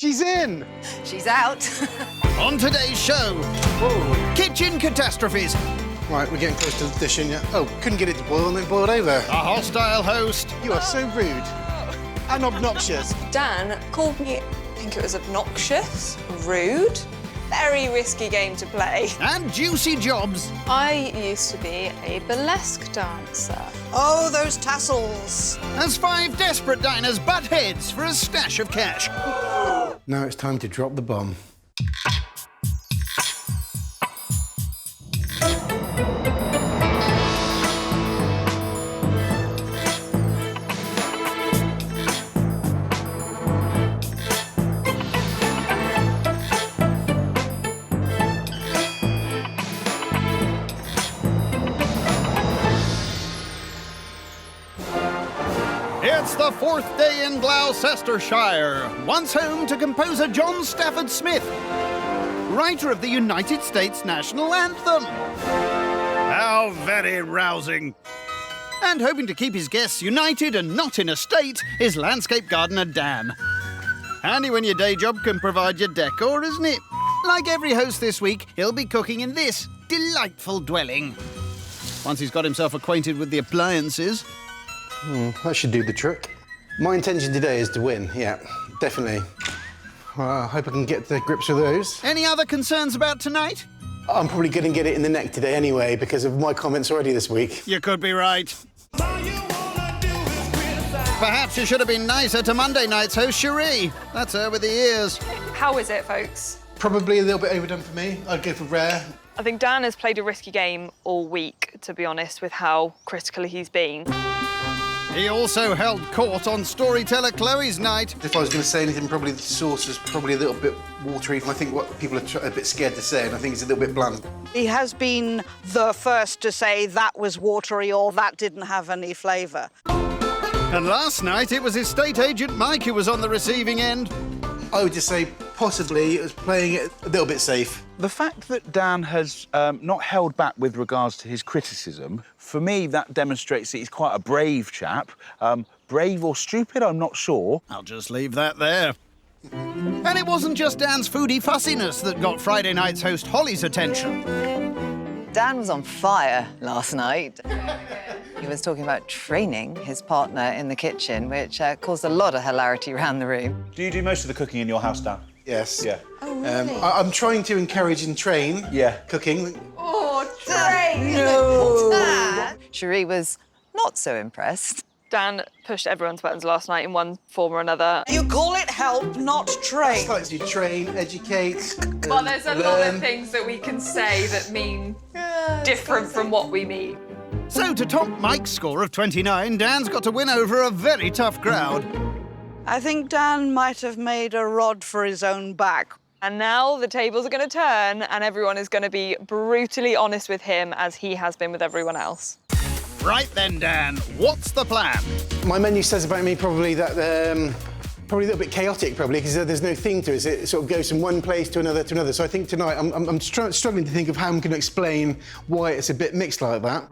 She's in! She's out. On today's show, kitchen catastrophes, Right, we're getting close to the dish, yeah. Oh, couldn't get it to boil and it boiled over. a hostile host, You are so rude. And obnoxious. Dan called me, I think it was obnoxious, rude, very risky game to play. and juicy jobs. I used to be a burlesque dancer. Oh, those tassels. As 5 desperate diners butt heads for a stash of cash. Now it's time to drop the bomb. It's the 4th day in Gloucestershire, once home to composer John Stafford Smith, writer of the United States National Anthem. How very rousing. And hoping to keep his guests united and not in a state is landscape gardener Dan. Handy when your day job can provide your decor, isn't it? Like every host this week, he'll be cooking in this delightful dwelling. Once he's got himself acquainted with the appliances. That should do the trick. My intention today is to win, yeah, definitely. I hope I can get to grips with those. Any other concerns about tonight? I'm probably going to get it in the neck today anyway because of my comments already this week. You could be right. Perhaps you should have been nicer to Monday night's host, Sheree. That's her with the ears. How is it, folks? Probably a little bit overdone for me. I'd go for rare. I think Dan has played a risky game all week, to be honest, with how critical he's been. He also held court on storyteller Chloe's night. If I was going to say anything, probably the sauce is probably a little bit watery. I think what people are a bit scared to say, and I think it's a little bit bland. He has been the first to say that was watery or that didn't have any flavour. And last night, it was estate agent Mike who was on the receiving end. I would just say possibly it was playing it a little bit safe. The fact that Dan has not held back with regards to his criticism, for me, that demonstrates that he's quite a brave chap. Brave or stupid, I'm not sure. I'll just leave that there. And it wasn't just Dan's foodie fussiness that got Friday night's host Holly's attention. Dan was on fire last night. He was talking about training his partner in the kitchen, which caused a lot of hilarity around the room. Do you do most of the cooking in your house, Dan? Yes. Yeah. Oh, really? I'm trying to encourage and train cooking. Oh, train! No! Sheree was not so impressed. Dan pushed everyone's buttons last night in one form or another. You call it help, not train. It's like you train, educate, Well, there's a lot learn. of things that we can say that mean different from what we mean. So to top Mike's score of 29, Dan's got to win over a very tough crowd. I think Dan might have made a rod for his own back. And now the tables are going to turn and everyone is going to be brutally honest with him as he has been with everyone else. Right then, Dan, what's the plan? My menu says about me probably that probably a little bit chaotic, probably because there's no theme to it. It sort of goes from one place to another to another. So I think tonight I'm struggling to think of how I'm going to explain why it's a bit mixed like that.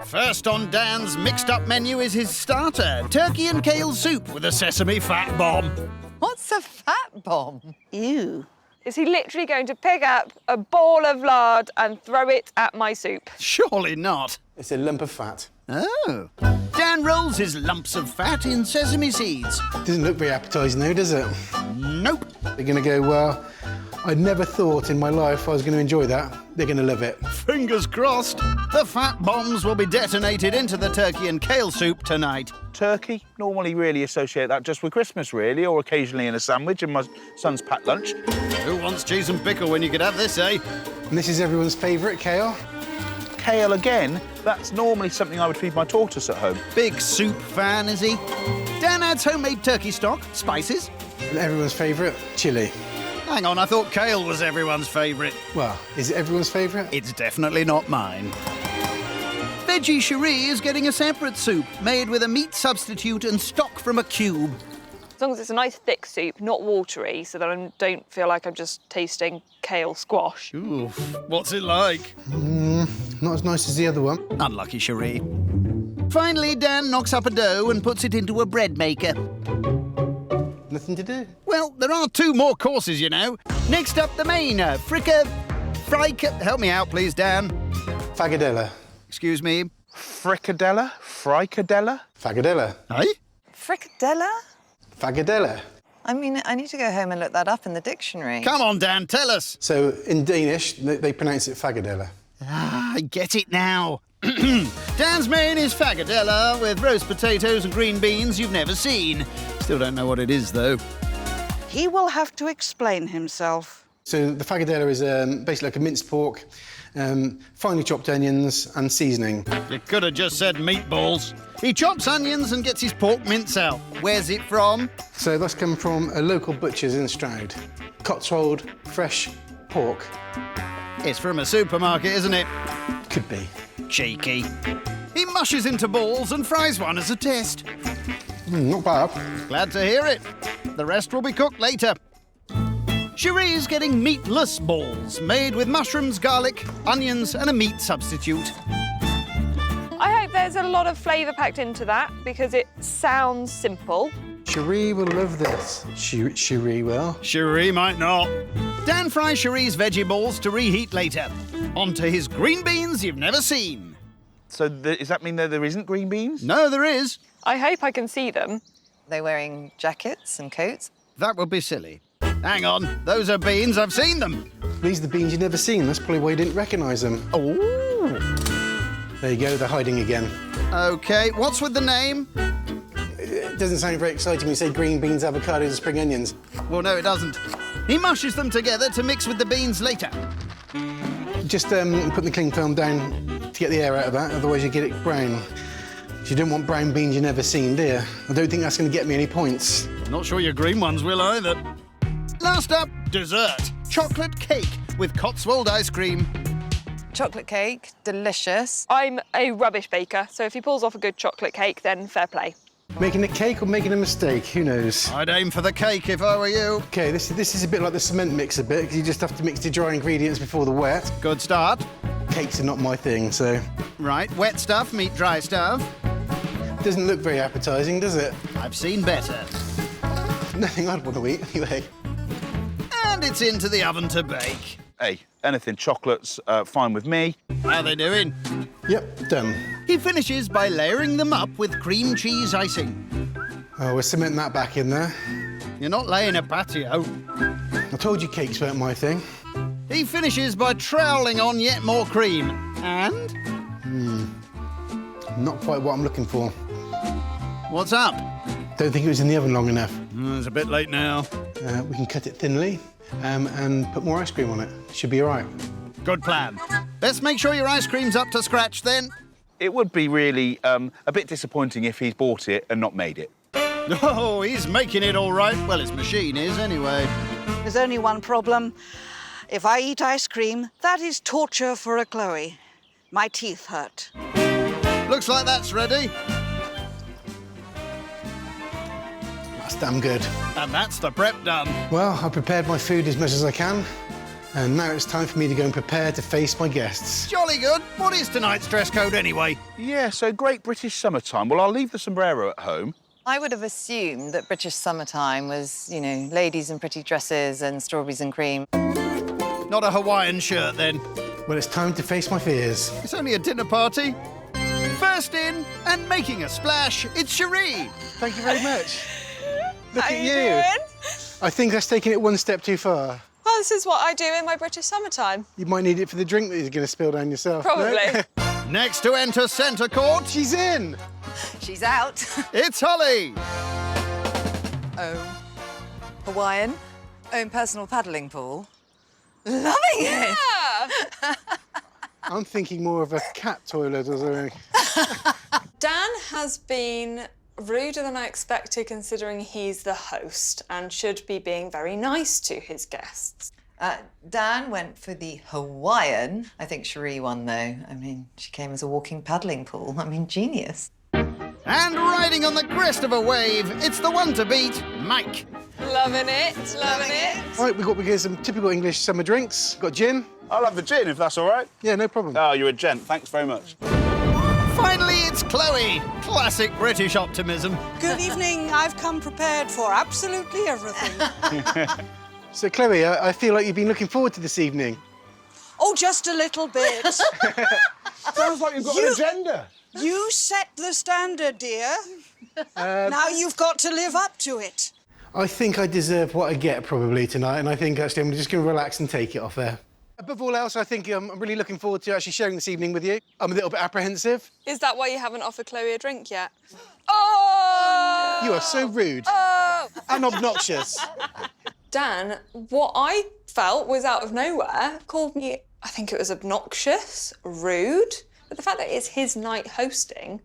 First on Dan's mixed-up menu is his starter, turkey and kale soup with a sesame fat bomb. What's a fat bomb? Ew. Is he literally going to pick up a ball of lard and throw it at my soup? Surely not. It's a lump of fat. Oh. Dan rolls his lumps of fat in sesame seeds. Doesn't look very appetising though, does it? Nope. They're going to go, well, I never thought in my life I was going to enjoy that. They're going to love it. Fingers crossed. The fat bombs will be detonated into the turkey and kale soup tonight. Turkey, normally really associate that just with Christmas, really, or occasionally in a sandwich in my son's packed lunch. Who wants cheese and pickle when you could have this, eh? And this is everyone's favourite, kale. Kale again, that's normally something I would feed my tortoise at home. Big soup fan, is he? Dan adds homemade turkey stock, spices. And everyone's favourite, chilli. Hang on, I thought kale was everyone's favourite. Well, is it everyone's favourite? It's definitely not mine. Veggie Sheree is getting a separate soup, made with a meat substitute and stock from a cube. As long as it's a nice thick soup, not watery, so that I don't feel like I'm just tasting kale squash. Ooh, what's it like? Not as nice as the other one. Unlucky Sheree. Finally, Dan knocks up a dough and puts it into a bread maker. Nothing to do. Well, there are 2 more courses, you know. Next up, the main help me out, please, Dan. Fagadella. Excuse me. Fricadella? Fricadella? Fagadella. Hey? Fricadella? Fagadella. I mean, I need to go home and look that up in the dictionary. Come on, Dan, tell us. So in Danish, they pronounce it Fagadella. Ah, I get it now. Dan's main is fagadella with roast potatoes and green beans you've never seen. Still don't know what it is, though. He will have to explain himself. So the fagadella is basically like a minced pork, finely chopped onions and seasoning. You could have just said meatballs. He chops onions and gets his pork mince out. Where's it from? So that's come from a local butcher's in Stroud. Cotswold, fresh pork. It's from a supermarket, isn't it? Could be. Cheeky. He mushes into balls and fries one as a test. Not bad. Glad to hear it. The rest will be cooked later. Sheree's getting meatless balls made with mushrooms, garlic, onions and a meat substitute. I hope there's a lot of flavour packed into that because it sounds simple. Sheree will love this. Sheree will. Sheree might not. Dan fries Sheree's veggie balls to reheat later. On to his green beans you've never seen. So does that mean that there isn't green beans? No, there is. I hope I can see them. They're wearing jackets and coats. That would be silly. Hang on, those are beans, I've seen them. These are the beans you've never seen. That's probably why you didn't recognise them. Oh. There you go, they're hiding again. OK, what's with the name? It doesn't sound very exciting when you say green beans, avocados and spring onions. Well, no, it doesn't. He mushes them together to mix with the beans later. Just put the cling film down to get the air out of that, otherwise you get it brown. You don't want brown beans you've never seen, do you? I don't think that's going to get me any points. Not sure your green ones will either. Last up, dessert. Chocolate cake with Cotswold ice cream. Chocolate cake, delicious. I'm a rubbish baker, so if he pulls off a good chocolate cake, then fair play. Making a cake or making a mistake, who knows? I'd aim for the cake if I were you. OK, this is a bit like the cement mix a bit, because you just have to mix the dry ingredients before the wet. Good start. Cakes are not my thing, so... Right, wet stuff meet dry stuff. Doesn't look very appetising, does it? I've seen better. Nothing I'd want to eat, anyway. And it's into the oven to bake. Hey, anything chocolate's fine with me. How they doing? Yep, done. He finishes by layering them up with cream cheese icing. Oh, we're cementing that back in there. You're not laying a patio. I told you cakes weren't my thing. He finishes by troweling on yet more cream. And? Not quite what I'm looking for. What's up? Don't think it was in the oven long enough. It's a bit late now. We can cut it thinly and put more ice cream on it. Should be all right. Good plan. Let's make sure your ice cream's up to scratch then. It would be really a bit disappointing if he's bought it and not made it. Oh, he's making it all right. Well, his machine is anyway. There's only one problem. If I eat ice cream, that is torture for a Chloe. My teeth hurt. Looks like that's ready. That's damn good. And that's the prep done. Well, I prepared my food as much as I can, and now it's time for me to go and prepare to face my guests. Jolly good. What is tonight's dress code anyway? Yeah, so great British summertime. Well, I'll leave the sombrero at home. I would have assumed that British summertime was, you know, ladies in pretty dresses and strawberries and cream. Not a Hawaiian shirt then. Well, it's time to face my fears. It's only a dinner party. First in and making a splash, it's Sheree. Thank you very much. Look How at you you. doing? I think that's taking it one step too far. Well, this is what I do in my British summertime. You might need it for the drink that you're going to spill down yourself. no? Probably. Next to enter centre court, She's in. She's out. it's Holly. Hawaiian, own personal paddling pool. Loving it. Yeah. I'm thinking more of a cat toilet or something. Dan has been ruder than I expected considering he's the host and should be being very nice to his guests. Dan went for the Hawaiian. I think Sheree won, though. I mean, she came as a walking paddling pool. I mean, genius. And riding on the crest of a wave, it's the one to beat, Mike. Loving it, loving it. Right, we get some typical English summer drinks. Got gin. I'll have the gin, if that's all right. Yeah, no problem. Oh, you're a gent. Thanks very much. Finally, It's Chloe. Classic British optimism. Good evening. I've come prepared for absolutely everything. So, Chloe, I feel like you've been looking forward to this evening. Oh, just a little bit. Sounds like you've got an agenda. You set the standard, dear. Now you've got to live up to it. I think I deserve what I get probably tonight, and I think actually I'm just going to relax and take it off there. Above all else, I think I'm really looking forward to actually sharing this evening with you. I'm a little bit apprehensive. Is that why you haven't offered Chloe a drink yet? Oh! You are so rude and obnoxious. Dan, what I felt was out of nowhere, called me, I think it was obnoxious, rude. But the fact that it's his night hosting,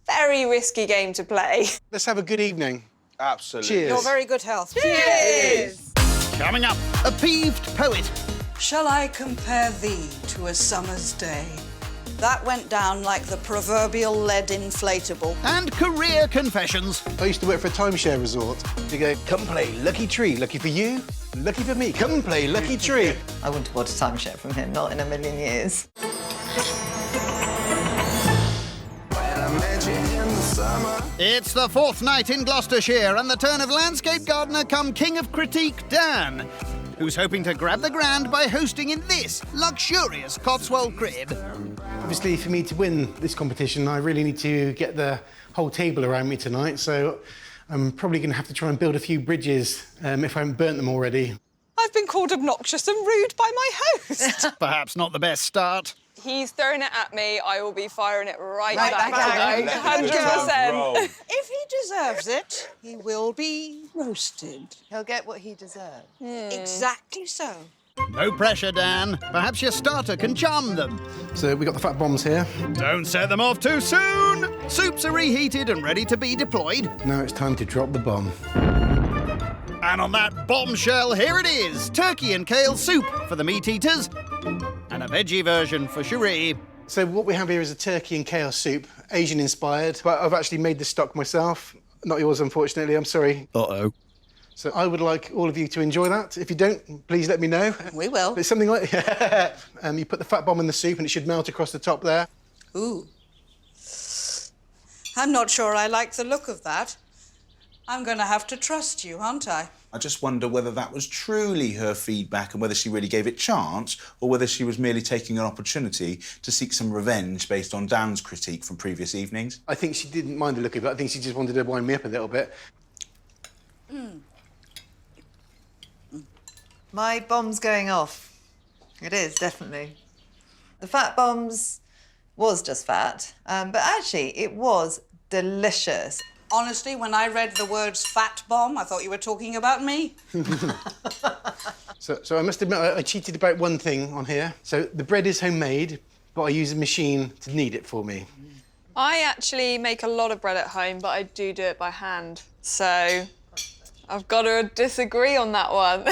very risky game to play. Let's have a good evening. Absolutely. Cheers. Your very good health. Cheers! Coming up, a peeved poet. Shall I compare thee to a summer's day? That went down like the proverbial lead inflatable. And career confessions. I used to work for a timeshare resort. You go, come play Lucky Tree. Lucky for you, lucky for me. Come play Lucky Tree. I wouldn't have bought a timeshare from him, not in a million years. It's the fourth night in Gloucestershire and the turn of landscape gardener come king of critique Dan, who's hoping to grab the grand by hosting in this luxurious Cotswold crib. Obviously, for me to win this competition, I really need to get the whole table around me tonight, so I'm probably going to have to try and build a few bridges if I haven't burnt them already. I've been called obnoxious and rude by my host. Perhaps not the best start. He's throwing it at me, I will be firing it right Right back back at at him. you. 100%. If he deserves it, he will be roasted. He'll get what he deserves. Exactly so. No pressure, Dan. Perhaps your starter can charm them. So we got the fat bombs here. Don't set them off too soon. Soups are reheated and ready to be deployed. Now it's time to drop the bomb. And on that bombshell, here it is. Turkey and kale soup for the meat eaters and a veggie version for Sheree. So what we have here is a turkey and kale soup, Asian inspired, but I've actually made the stock myself. Not yours, unfortunately, I'm sorry. Uh-oh. So I would like all of you to enjoy that. If you don't, please let me know. We will. But it's something like, you put the fat bomb in the soup and it should melt across the top there. Ooh. I'm not sure I like the look of that. I'm going to have to trust you, aren't I? I just wonder whether that was truly her feedback and whether she really gave it chance or whether she was merely taking an opportunity to seek some revenge based on Dan's critique from previous evenings. I think she didn't mind the look of it. I think she just wanted to wind me up a little bit. My bomb's going off. It is, definitely. The fat bombs was just fat, but actually it was delicious. Honestly, when I read the words fat bomb, I thought you were talking about me. So I must admit, I cheated about one thing on here. So the bread is homemade, but I use a machine to knead it for me. I actually make a lot of bread at home, but I do it by hand. So I've got to disagree on that one.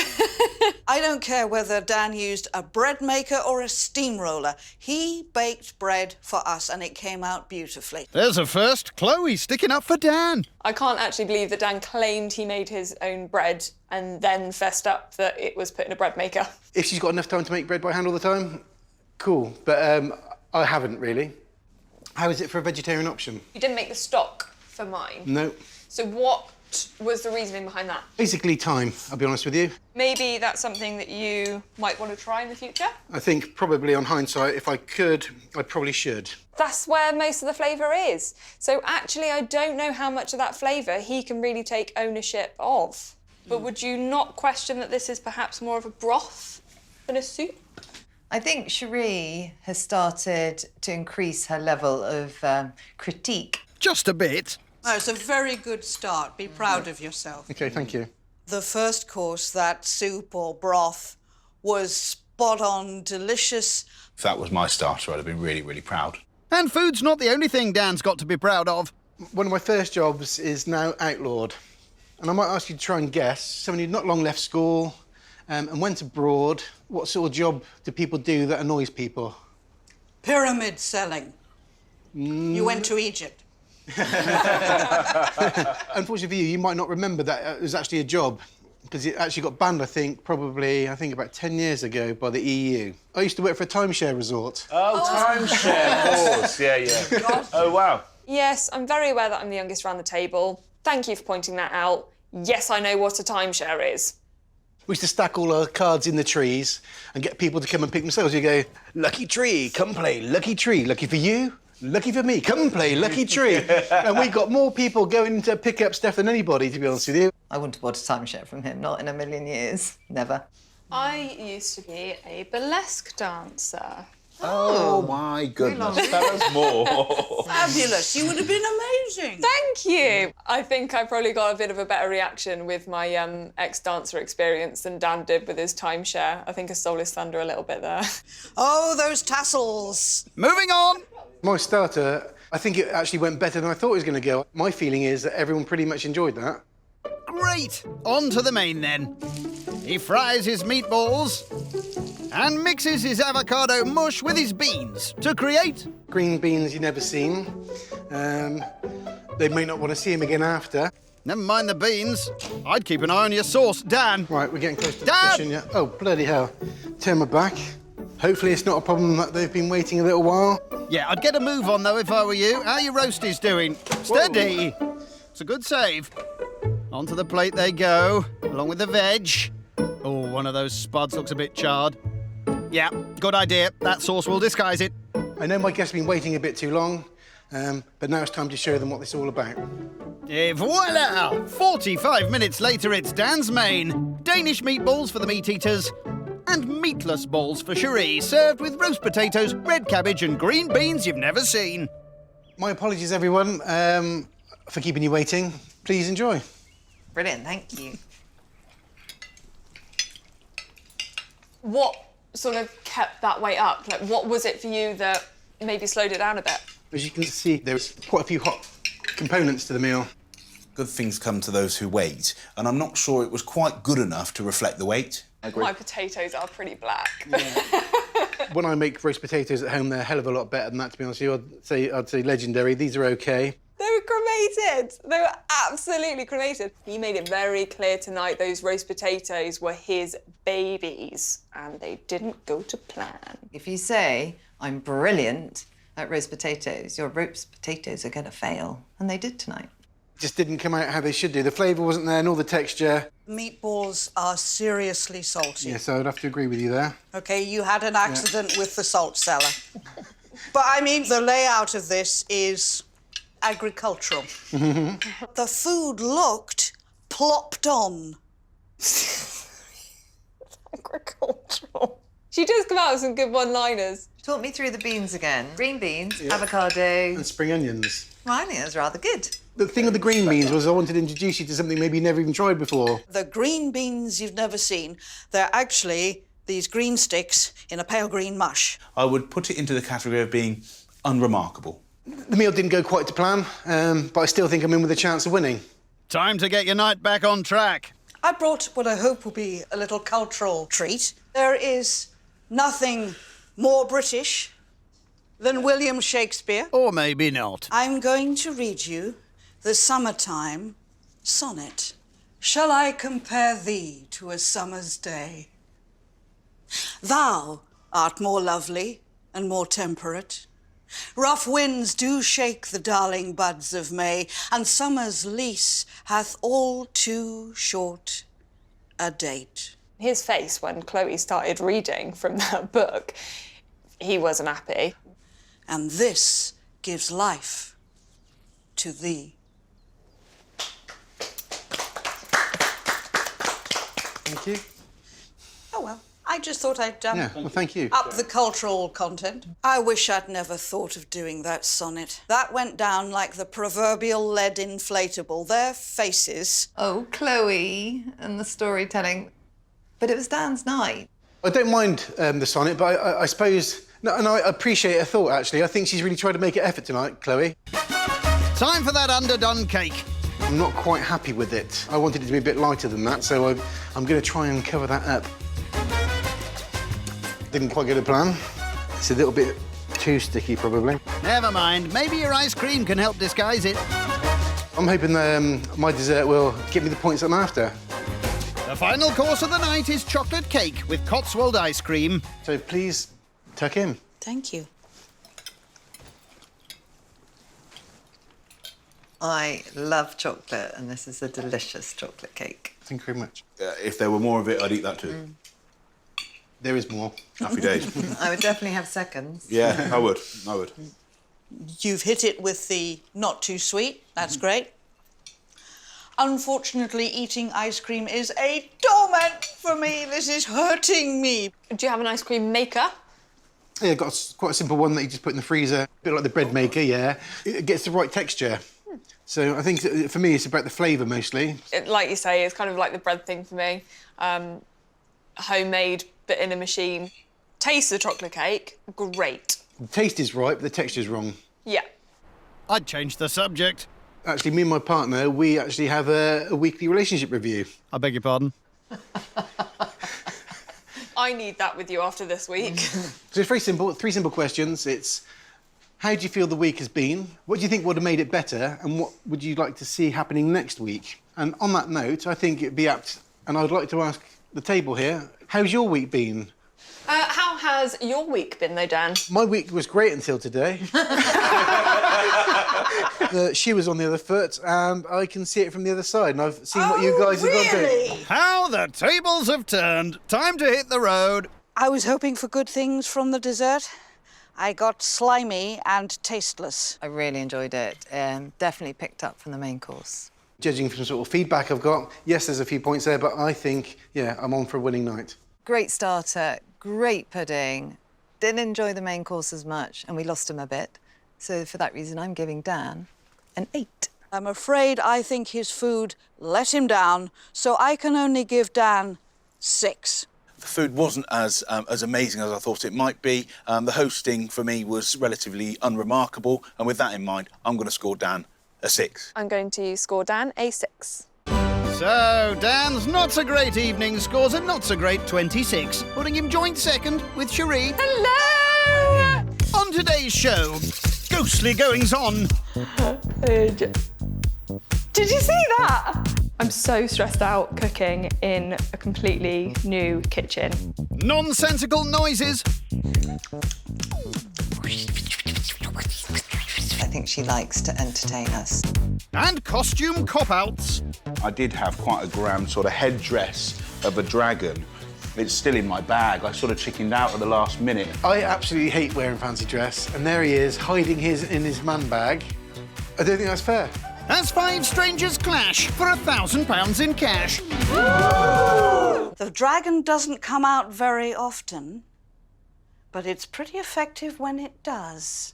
I don't care whether Dan used a bread maker or a steamroller. He baked bread for us and it came out beautifully. There's a first. Chloe sticking up for Dan. I can't actually believe that Dan claimed he made his own bread and then fessed up that it was put in a bread maker. If she's got enough time to make bread by hand all the time, cool. But I haven't really. How is it for a vegetarian option? You didn't make the stock for mine. No. So what was the reasoning behind that? Basically time, I'll be honest with you. Maybe that's something that you might want to try in the future? I think probably on hindsight, if I could, I probably should. That's where most of the flavour is. So actually, I don't know how much of that flavour he can really take ownership of. But would you not question that this is perhaps more of a broth than a soup? I think Sheree has started to increase her level of critique. Just a bit. Oh, it's a very good start. Be proud of yourself. OK, thank you. The first course, that soup or broth, was spot on, delicious. If that was my starter, I'd have been really, really proud. And food's not the only thing Dan's got to be proud of. One of my first jobs is now outlawed. And I might ask you to try and guess, someone who'd not long left school and went abroad, what sort of job do people do that annoys people? Pyramid selling. You went to Egypt. Unfortunately for you, you might not remember that it was actually a job. because it actually got banned, I think, about 10 years ago by the EU. I used to work for a timeshare resort. Oh, timeshare, of course. Yeah, yeah. Oh, wow. Yes, I'm very aware that I'm the youngest around the table. Thank you for pointing that out. Yes, I know what a timeshare is. We used to stack all our cards in the trees and get people to come and pick themselves. You go, lucky tree, come play, lucky tree. Lucky for you, lucky for me, come play, lucky tree. And we got more people going to pick up stuff than anybody, to be honest with you. I wouldn't have bought a timeshare from him, not in a million years. Never. I used to be a burlesque dancer. Oh, my goodness. Tell us more. Fabulous. You would have been amazing. Thank you. I think I probably got a bit of a better reaction with my ex-dancer experience than Dan did with his timeshare. I think I stole his thunder a little bit there. Oh, those tassels. Moving on. My starter, I think it actually went better than I thought it was going to go. My feeling is that everyone pretty much enjoyed that. Great. On to the main then. He fries his meatballs and mixes his avocado mush with his beans to create... Green beans you've never seen. They may not want to see him again after. Never mind the beans. I'd keep an eye on your sauce, Dan. Right, we're getting close to Dad! finishing, yeah. Oh, bloody hell. Turn my back. Hopefully it's not a problem that they've been waiting a little while. Yeah, I'd get a move on, though, if I were you. How are your roasties doing? Steady. It's a good save. Onto the plate they go, along with the veg. Oh, one of those spuds looks a bit charred. Yeah, good idea. That sauce will disguise it. I know my guests have been waiting a bit too long, but now it's time to show them what this is all about. Et voila! 45 minutes later, it's Dan's main. Danish meatballs for the meat eaters and meatless balls for Sheree, served with roast potatoes, red cabbage and green beans you've never seen. My apologies, everyone, for keeping you waiting. Please enjoy. Brilliant, thank you. What sort of kept that weight up? Like, what was it for you that maybe slowed it down a bit? As you can see, there's quite a few hot components to the meal. Good things come to those who wait, and I'm not sure it was quite good enough to reflect the wait. My potatoes are pretty black. When I make roast potatoes at home, they're a hell of a lot better than that, to be honest with you. I'd say legendary. These are okay. They were cremated. They were absolutely cremated. He made it very clear tonight those roast potatoes were his babies, and they didn't go to plan. If you say, I'm brilliant at roast potatoes, your roast potatoes are going to fail. And they did tonight. Just didn't come out how they should do. The flavour wasn't there, nor the texture. Meatballs are seriously salty. Yes, I would have to agree with you there. OK, you had an accident with the salt cellar. But, I mean, the layout of this is agricultural. The food looked plopped on. Agricultural. She does come out with some good one-liners. Talk me through the beans again. Green beans, avocado. And spring onions. Well, I think that's rather good. The thing with the green beans was I wanted to introduce you to something maybe you never even tried before. The green beans you've never seen, they're actually these green sticks in a pale green mush. I would put it into the category of being unremarkable. The meal didn't go quite to plan, but I still think I'm in with a chance of winning. Time to get your night back on track. I brought what I hope will be a little cultural treat. There is nothing more British than William Shakespeare. Or maybe not. I'm going to read you the Summertime Sonnet. Shall I compare thee to a summer's day? Thou art more lovely and more temperate. Rough winds do shake the darling buds of May, and summer's lease hath all too short a date. His face when Chloe started reading from that book, he wasn't happy. And this gives life to thee. Thank you. Oh, well, I just thought I'd Yeah, well, thank you. up the cultural content. I wish I'd never thought of doing that sonnet. That went down like the proverbial lead inflatable. Their faces. Oh, Chloe and the storytelling. But it was Dan's night. I don't mind the sonnet, but I suppose... No, and I appreciate her thought, actually. I think she's really tried to make an effort tonight, Chloe. Time for that underdone cake. I'm not quite happy with it. I wanted it to be a bit lighter than that, so I'm going to try and cover that up. Didn't quite go to plan. It's a little bit too sticky, probably. Never mind. Maybe your ice cream can help disguise it. I'm hoping my dessert will give me the points I'm after. The final course of the night is chocolate cake with Cotswold ice cream. So please, tuck in. Thank you. I love chocolate, and this is a delicious chocolate cake. Thank you very much. If there were more of it, I'd eat that too. There is more. Happy days. I would definitely have seconds. Yeah, I would. You've hit it with the not too sweet. That's great. Unfortunately, eating ice cream is a torment for me. This is hurting me. Do you have an ice cream maker? Yeah, got quite a simple one that you just put in the freezer. A bit like the bread maker, yeah. It gets the right texture. So I think for me, it's about the flavour mostly. Like you say, it's kind of like the bread thing for me. Homemade, but in a machine. Taste the chocolate cake, great. The taste is right, but the texture's wrong. Yeah. I'd change the subject. Actually, me and my partner, we actually have a weekly relationship review. I beg your pardon? I need that with you after this week. So it's very simple, 3 simple questions. It's, how do you feel the week has been? What do you think would have made it better? And what would you like to see happening next week? And on that note, I think it'd be apt, and I'd like to ask the table here, how's your week been? How has your week been, though, Dan? My week was great until today. She was on the other foot, and I can see it from the other side, and I've seen what you guys have gone through. How the tables have turned. Time to hit the road. I was hoping for good things from the dessert. I got slimy and tasteless. I really enjoyed it. Definitely picked up from the main course. Judging from sort of feedback I've got, yes, there's a few points there, but I think, yeah, I'm on for a winning night. Great starter, great pudding. Didn't enjoy the main course as much, and we lost him a bit. So for that reason, I'm giving Dan an 8. I'm afraid I think his food let him down, so I can only give Dan 6. The food wasn't as amazing as I thought it might be. The hosting, for me, was relatively unremarkable. And with that in mind, I'm going to score Dan a 6. I'm going to score Dan a 6. So, Dan's not-so-great evening scores a not-so-great 26, putting him joint second with Sheree. Hello! On today's show, ghostly goings-on. Did you see that? I'm so stressed out cooking in a completely new kitchen. Nonsensical noises. I think she likes to entertain us. And costume cop-outs. I did have quite a grand sort of headdress of a dragon. It's still in my bag. I sort of chickened out at the last minute. I absolutely hate wearing fancy dress, and there he is, hiding in his man bag. I don't think that's fair. As 5 strangers clash for £1,000 in cash. The dragon doesn't come out very often, but it's pretty effective when it does.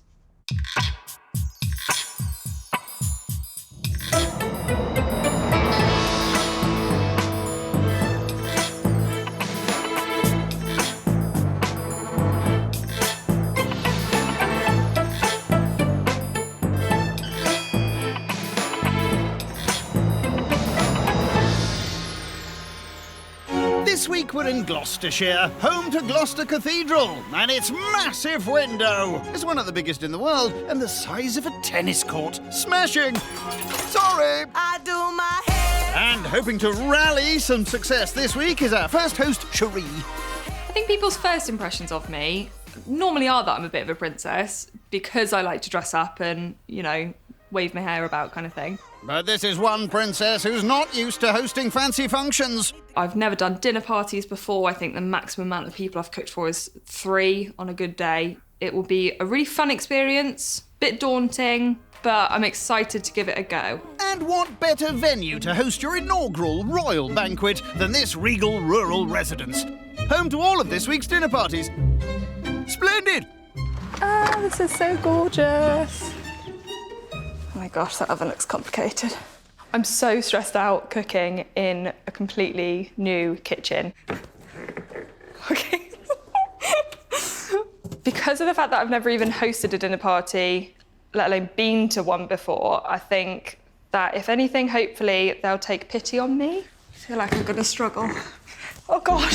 This week we're in Gloucestershire, home to Gloucester Cathedral, and its massive window is one of the biggest in the world and the size of a tennis court. Smashing! Sorry! I do my hair. And hoping to rally some success this week is our first host, Sheree. I think people's first impressions of me normally are that I'm a bit of a princess because I like to dress up and, you know, wave my hair about kind of thing. But this is one princess who's not used to hosting fancy functions. I've never done dinner parties before. I think the maximum amount of people I've cooked for is 3 on a good day. It will be a really fun experience, bit daunting, but I'm excited to give it a go. And what better venue to host your inaugural royal banquet than this regal rural residence? Home to all of this week's dinner parties. Splendid! Ah, this is so gorgeous. Oh my gosh, that oven looks complicated. I'm so stressed out cooking in a completely new kitchen. Okay. Because of the fact that I've never even hosted a dinner party, let alone been to one before, I think that if anything, hopefully they'll take pity on me. I feel like I'm gonna struggle. Oh God.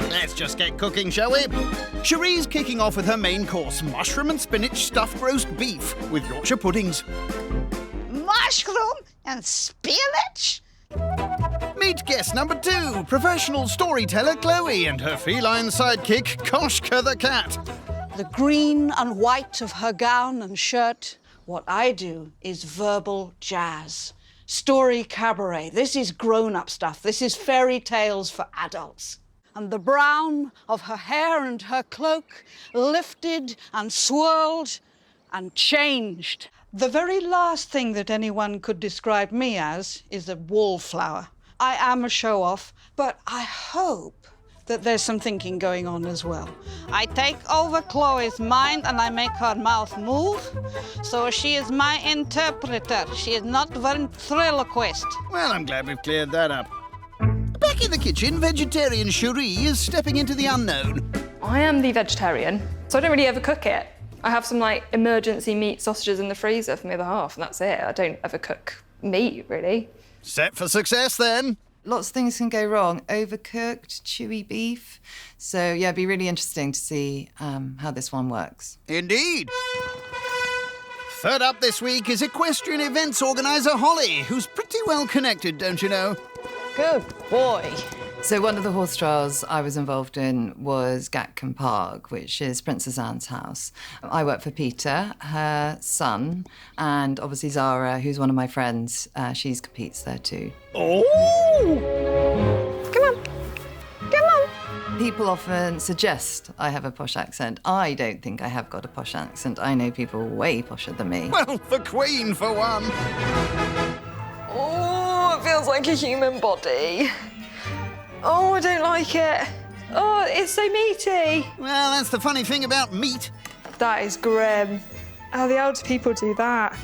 Let's just get cooking, shall we? Sheree's kicking off with her main course, mushroom and spinach stuffed roast beef with Yorkshire puddings. Mushroom and spinach? Meet guest number 2, professional storyteller Chloe and her feline sidekick, Koshka the cat. The green and white of her gown and shirt, what I do is verbal jazz. Story cabaret. This is grown-up stuff. This is fairy tales for adults. And the brown of her hair and her cloak lifted and swirled and changed. The very last thing that anyone could describe me as is a wallflower. I am a show-off, but I hope that there's some thinking going on as well. I take over Chloe's mind and I make her mouth move, so she is my interpreter. She is not ventriloquist. Well, I'm glad we've cleared that up. Back in the kitchen, vegetarian Sheree is stepping into the unknown. I am the vegetarian, so I don't really ever cook it. I have some, emergency meat sausages in the freezer for the other half, and that's it. I don't ever cook meat, really. Set for success, then. Lots of things can go wrong. Overcooked, chewy beef. So, yeah, it'd be really interesting to see how this one works. Indeed. Third up this week is equestrian events organiser Holly, who's pretty well connected, don't you know? Good boy. So one of the horse trials I was involved in was Gatcombe Park, which is Princess Anne's house. I work for Peter, her son, and obviously Zara, who's one of my friends. She competes there too. Oh! Come on. Come on. People often suggest I have a posh accent. I don't think I have got a posh accent. I know people way posher than me. Well, the Queen for one. Oh, it feels like a human body. Oh, I don't like it. Oh, it's so meaty. Well, that's the funny thing about meat. That is grim. How the elder people do that.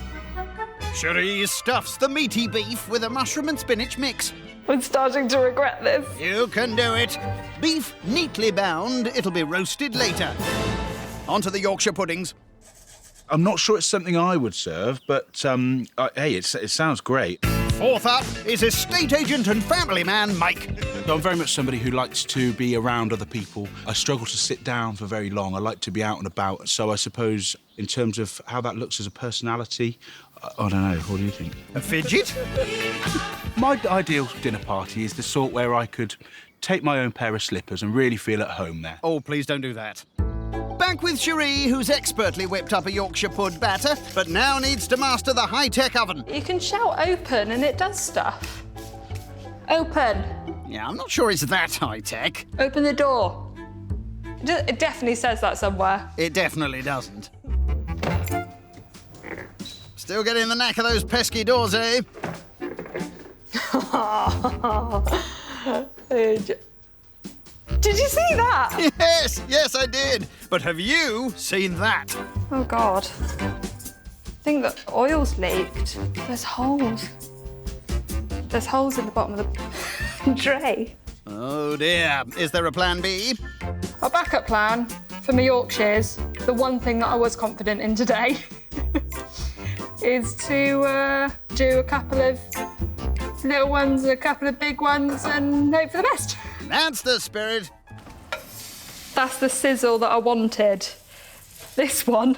Sheree stuffs the meaty beef with a mushroom and spinach mix. I'm starting to regret this. You can do it. Beef neatly bound, it'll be roasted later. On to the Yorkshire puddings. I'm not sure it's something I would serve, but hey, it sounds great. Fourth up is estate agent and family man Mike. I'm very much somebody who likes to be around other people. I struggle to sit down for very long. I like to be out and about. So I suppose in terms of how that looks as a personality, I don't know. What do you think? A fidget? My ideal dinner party is the sort where I could take my own pair of slippers and really feel at home there. Oh, please don't do that. Back with Sheree, who's expertly whipped up a Yorkshire pud batter, but now needs to master the high-tech oven. You can shout open and it does stuff. Open. Yeah, I'm not sure it's that high-tech. Open the door. It definitely says that somewhere. It definitely doesn't. Still getting the knack of those pesky doors, eh? Did you see that? Yes, I did. But have you seen that? Oh, God. I think the oil's leaked. There's holes. There's holes in the bottom of the tray. Oh, dear. Is there a plan B? Our backup plan for my Yorkshires, the one thing that I was confident in today, is to do a couple of little ones, a couple of big ones, and hope for the best. That's the spirit. That's the sizzle that I wanted. This one.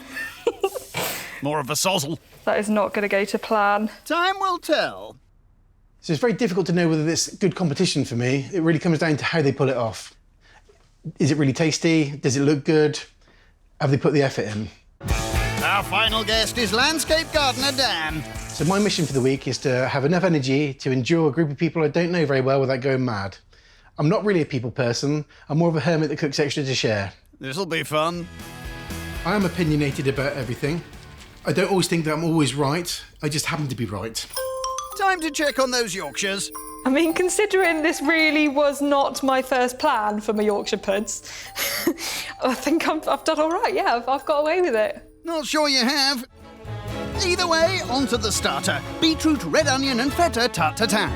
More of a sozzle. That is not going to go to plan. Time will tell. So it's very difficult to know whether this is good competition for me. It really comes down to how they pull it off. Is it really tasty? Does it look good? Have they put the effort in? Our final guest is landscape gardener Dan. So my mission for the week is to have enough energy to endure a group of people I don't know very well without going mad. I'm not really a people person. I'm more of a hermit that cooks extra to share. This'll be fun. I am opinionated about everything. I don't always think that I'm always right. I just happen to be right. Time to check on those Yorkshires. I mean, considering this really was not my first plan for my Yorkshire puds, I think I've done all right, yeah, I've got away with it. Not sure you have. Either way, on to the starter. Beetroot, red onion and feta tart-tatin.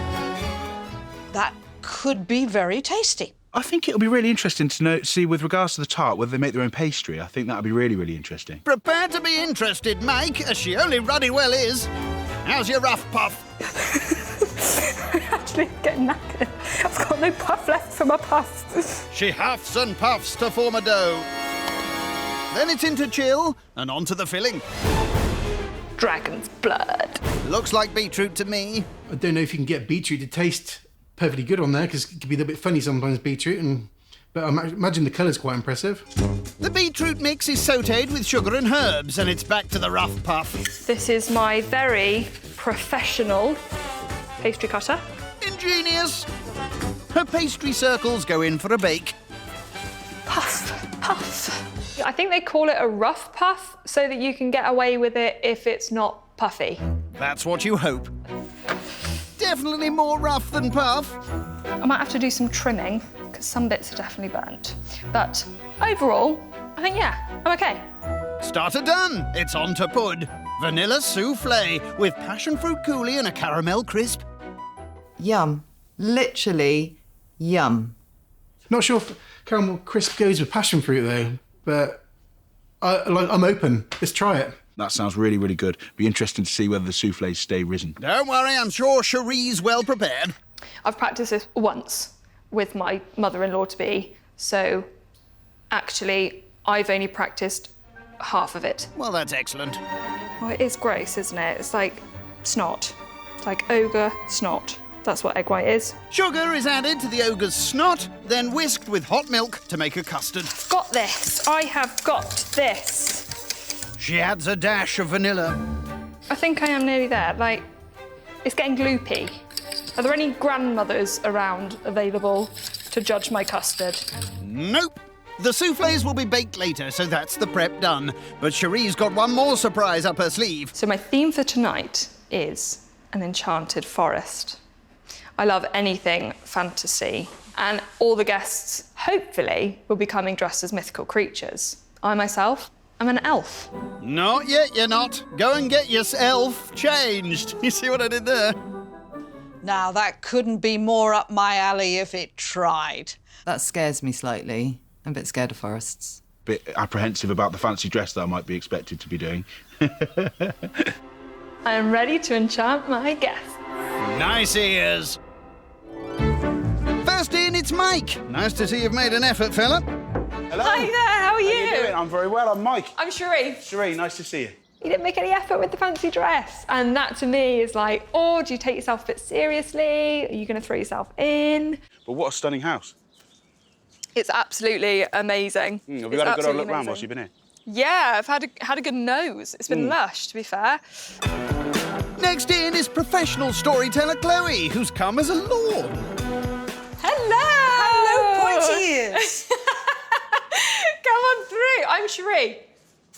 That could be very tasty. I think it'll be really interesting to see with regards to the tart, whether they make their own pastry. I think that'll be really, really interesting. Prepare to be interested, Mike, as she only ruddy well is. How's your rough puff? I'm actually getting knackered. I've got no puff left for my puffs. She huffs and puffs to form a dough. Then it's into chill and onto the filling. Dragon's blood. Looks like beetroot to me. I don't know if you can get beetroot to taste perfectly good on there because it can be a bit funny sometimes, beetroot, but I imagine the colour's quite impressive. The beetroot mix is sautéed with sugar and herbs, and it's back to the rough puff. This is my very professional pastry cutter. Ingenious. Her pastry circles go in for a bake. Puff, puff. I think they call it a rough puff so that you can get away with it if it's not puffy. That's what you hope. Definitely more rough than puff. I might have to do some trimming because some bits are definitely burnt. But overall, I think, yeah, I'm okay. Starter done. It's on to pud. Vanilla soufflé with passion fruit coulis and a caramel crisp. Yum. Literally, yum. Not sure if caramel crisp goes with passion fruit though, but I'm open. Let's try it. That sounds really, really good. Be interesting to see whether the soufflés stay risen. Don't worry, I'm sure Sheree's well prepared. I've practiced this once with my mother-in-law-to-be, so actually I've only practiced half of it. Well, that's excellent. Well, it is gross, isn't it? It's like snot. It's like ogre snot. That's what egg white is. Sugar is added to the ogre's snot, then whisked with hot milk to make a custard. Got this. I have got this. She adds a dash of vanilla. I think I am nearly there. Like, it's getting gloopy. Are there any grandmothers around available to judge my custard? Nope. The soufflés will be baked later, so that's the prep done. But Sheree's got one more surprise up her sleeve. So my theme for tonight is an enchanted forest. I love anything fantasy, and all the guests, hopefully, will be coming dressed as mythical creatures. I myself am an elf. Not yet, you're not. Go and get your elf changed. You see what I did there? Now, that couldn't be more up my alley if it tried. That scares me slightly. I'm a bit scared of forests. Bit apprehensive about the fancy dress that I might be expected to be doing. I am ready to enchant my guests. Nice ears. First in, it's Mike. Nice to see you've made an effort, fella. Hello. Hi there, how are you? How you doing? I'm very well. I'm Mike. I'm Sheree. Sheree, nice to see you. You didn't make any effort with the fancy dress. And that to me is like, oh, do you take yourself a bit seriously? Are you going to throw yourself in? But what a stunning house. It's absolutely amazing. Have you had a good old look round whilst you've been here? Yeah, I've had a good nose. It's been lush, to be fair. Next in is professional storyteller Chloe, who's come as a lord. Hello! Hello, pointy ears. Come on through. I'm Sheree.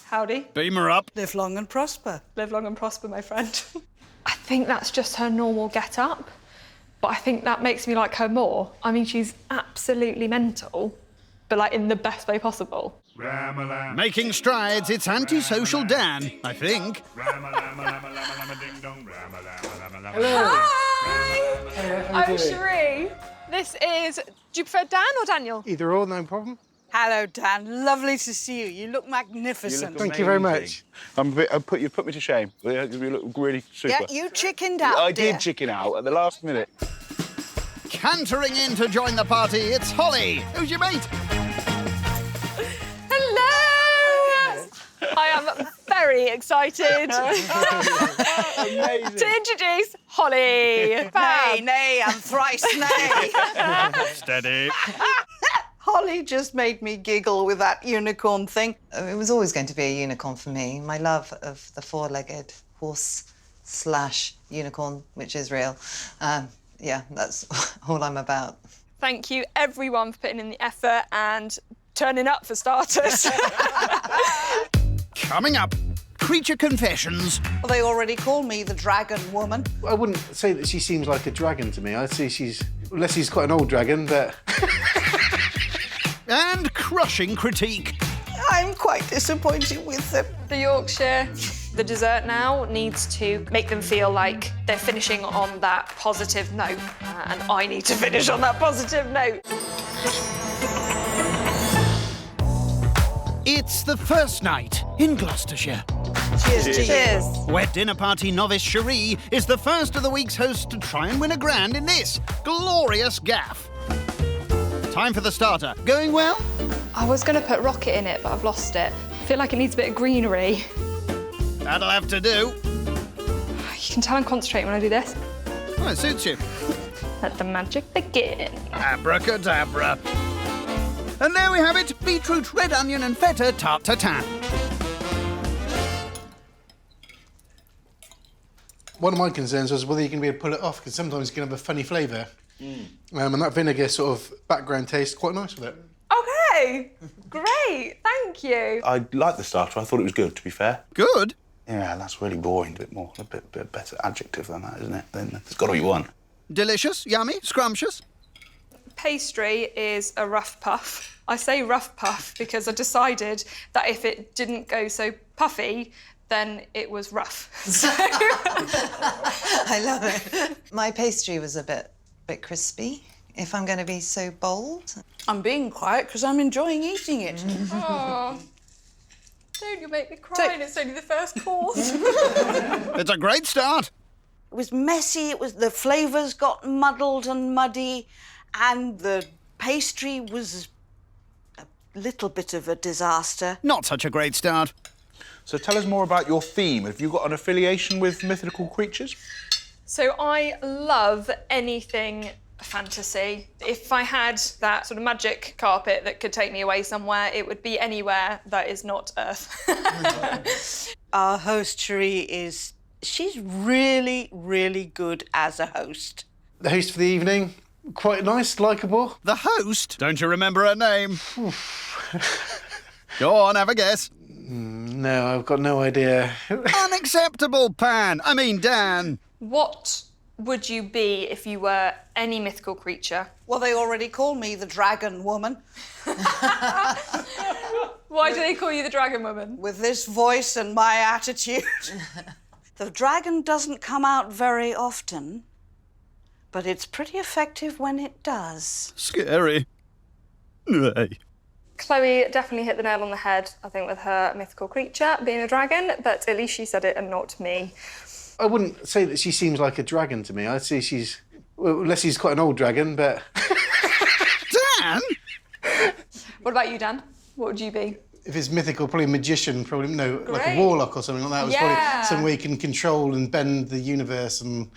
Howdy. Beam her up. Live long and prosper. Live long and prosper, my friend. I think that's just her normal get-up, but I think that makes me like her more. I mean, she's absolutely mental, but like in the best way possible. Making strides, it's antisocial Dan, I think. Hi! I'm Sheree. This is... Do you prefer Dan or Daniel? Either or, no problem. Hello, Dan. Lovely to see you. You look magnificent. Thank you very much. You put me to shame. You look really super. Yeah, you chickened out, I dear. did chicken out at the last minute. Cantering in to join the party, it's Holly. Who's your mate? Hello! I am very excited to introduce Holly. Nay, I'm thrice nay. Steady. Holly just made me giggle with that unicorn thing. It was always going to be a unicorn for me. My love of the four-legged horse/unicorn, which is real. Yeah, that's all I'm about. Thank you, everyone, for putting in the effort and turning up for starters. Coming up, creature confessions. Well, they already call me the dragon woman. I wouldn't say that she seems like a dragon to me. I'd say unless she's quite an old dragon, but... And crushing critique. I'm quite disappointed with them. The Yorkshire, the dessert now needs to make them feel like they're finishing on that positive note. And I need to finish on that positive note. It's the first night in Gloucestershire. Cheers. Cheers. Where dinner party novice Sheree is the first of the week's hosts to try and win a grand in this glorious gaff. Time for the starter. Going well? I was going to put rocket in it, but I've lost it. I feel like it needs a bit of greenery. That'll have to do. You can tell I'm concentrating when I do this. Well, it suits you. Let the magic begin. Abracadabra. And there we have it, beetroot, red onion and feta tarte tatin. One of my concerns was whether you can be able to pull it off, because sometimes it can have a funny flavour. And that vinegar sort of background tastes quite nice with it. Okay, great, thank you. I liked the starter. I thought it was good, to be fair. Good. Yeah, that's really boring. A bit better adjective than that, isn't it? Then there's got to be one. Delicious, yummy, scrumptious. Pastry is a rough puff. I say rough puff because I decided that if it didn't go so puffy, then it was rough. I love it. My pastry was a bit crispy, if I'm going to be so bold. I'm being quiet because I'm enjoying eating it. Oh, don't you make me cry, and it's only the first course. It's a great start. It was messy, the flavours got muddled and muddy, and the pastry was a little bit of a disaster. Not such a great start. So tell us more about your theme. Have you got an affiliation with mythical creatures? So I love anything fantasy. If I had that sort of magic carpet that could take me away somewhere, it would be anywhere that is not Earth. Our host, Sheree, she's really, really good as a host. The host for the evening, quite nice, likeable. The host? Don't you remember her name? Go on, have a guess. No, I've got no idea. Unacceptable, Dan. What would you be if you were any mythical creature? Well, they already call me the Dragon Woman. Why do they call you the Dragon Woman? With this voice and my attitude. The dragon doesn't come out very often, but it's pretty effective when it does. Scary. Hey. Chloe definitely hit the nail on the head, I think, with her mythical creature being a dragon, but at least she said it and not me. I wouldn't say that she seems like a dragon to me. I'd say she's, well, unless she's quite an old dragon, but... Dan? What about you, Dan? What would you be? If it's mythical, probably a magician, probably, no, like Great. a warlock or something like that. It was Yeah. probably some way you can control and bend the universe and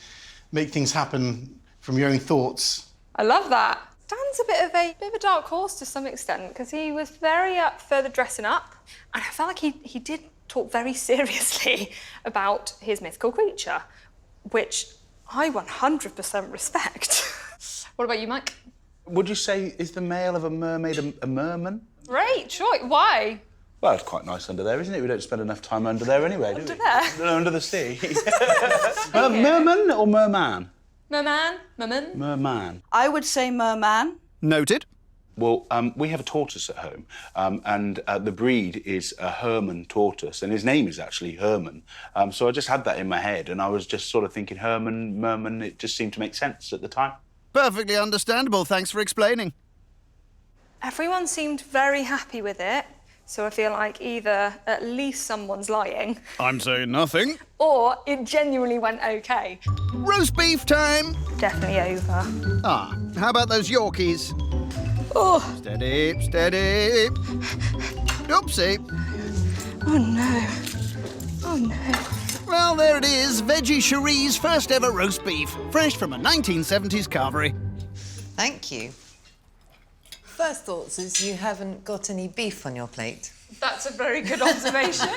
make things happen from your own thoughts. I love that. Dan's a bit of a dark horse to some extent, because he was very up for the dressing up, and I felt like he did talk very seriously about his mythical creature, which I 100% respect. What about you, Mike? Would you say, is the male of a mermaid a merman? Great choice. Why? Well, it's quite nice under there, isn't it? We don't spend enough time under there anyway, do we? Under there? No, under the sea. Merman or merman? Merman? Merman. I would say merman. Noted. Well, we have a tortoise at home, and the breed is a Herman tortoise, and his name is actually Herman. So I just had that in my head, and I was just sort of thinking Herman, merman, it just seemed to make sense at the time. Perfectly understandable. Thanks for explaining. Everyone seemed very happy with it, so I feel like either at least someone's lying, I'm saying nothing. or it genuinely went okay. Roast beef time. Definitely over. Ah, how about those Yorkies? Oh, Steady, steady. Oopsie. oh no. Oh no. Well, there it is. Veggie Sheree's first ever roast beef. Fresh from a 1970s carvery. Thank you. First thoughts is you haven't got any beef on your plate. That's a very good observation.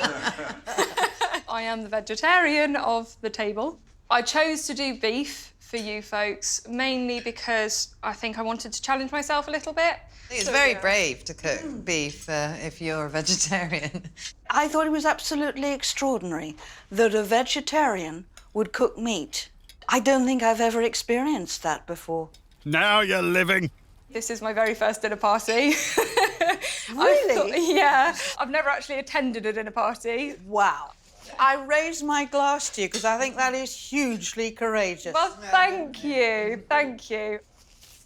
I am the vegetarian of the table. I chose to do beef for you folks, mainly because I think I wanted to challenge myself a little bit. It's very brave to cook beef if you're a vegetarian. I thought it was absolutely extraordinary that a vegetarian would cook meat. I don't think I've ever experienced that before. Now you're living. This is my very first dinner party. Really? Yeah. I've never actually attended a dinner party. Wow. I raise my glass to you because I think that is hugely courageous. Well, thank you. Thank you.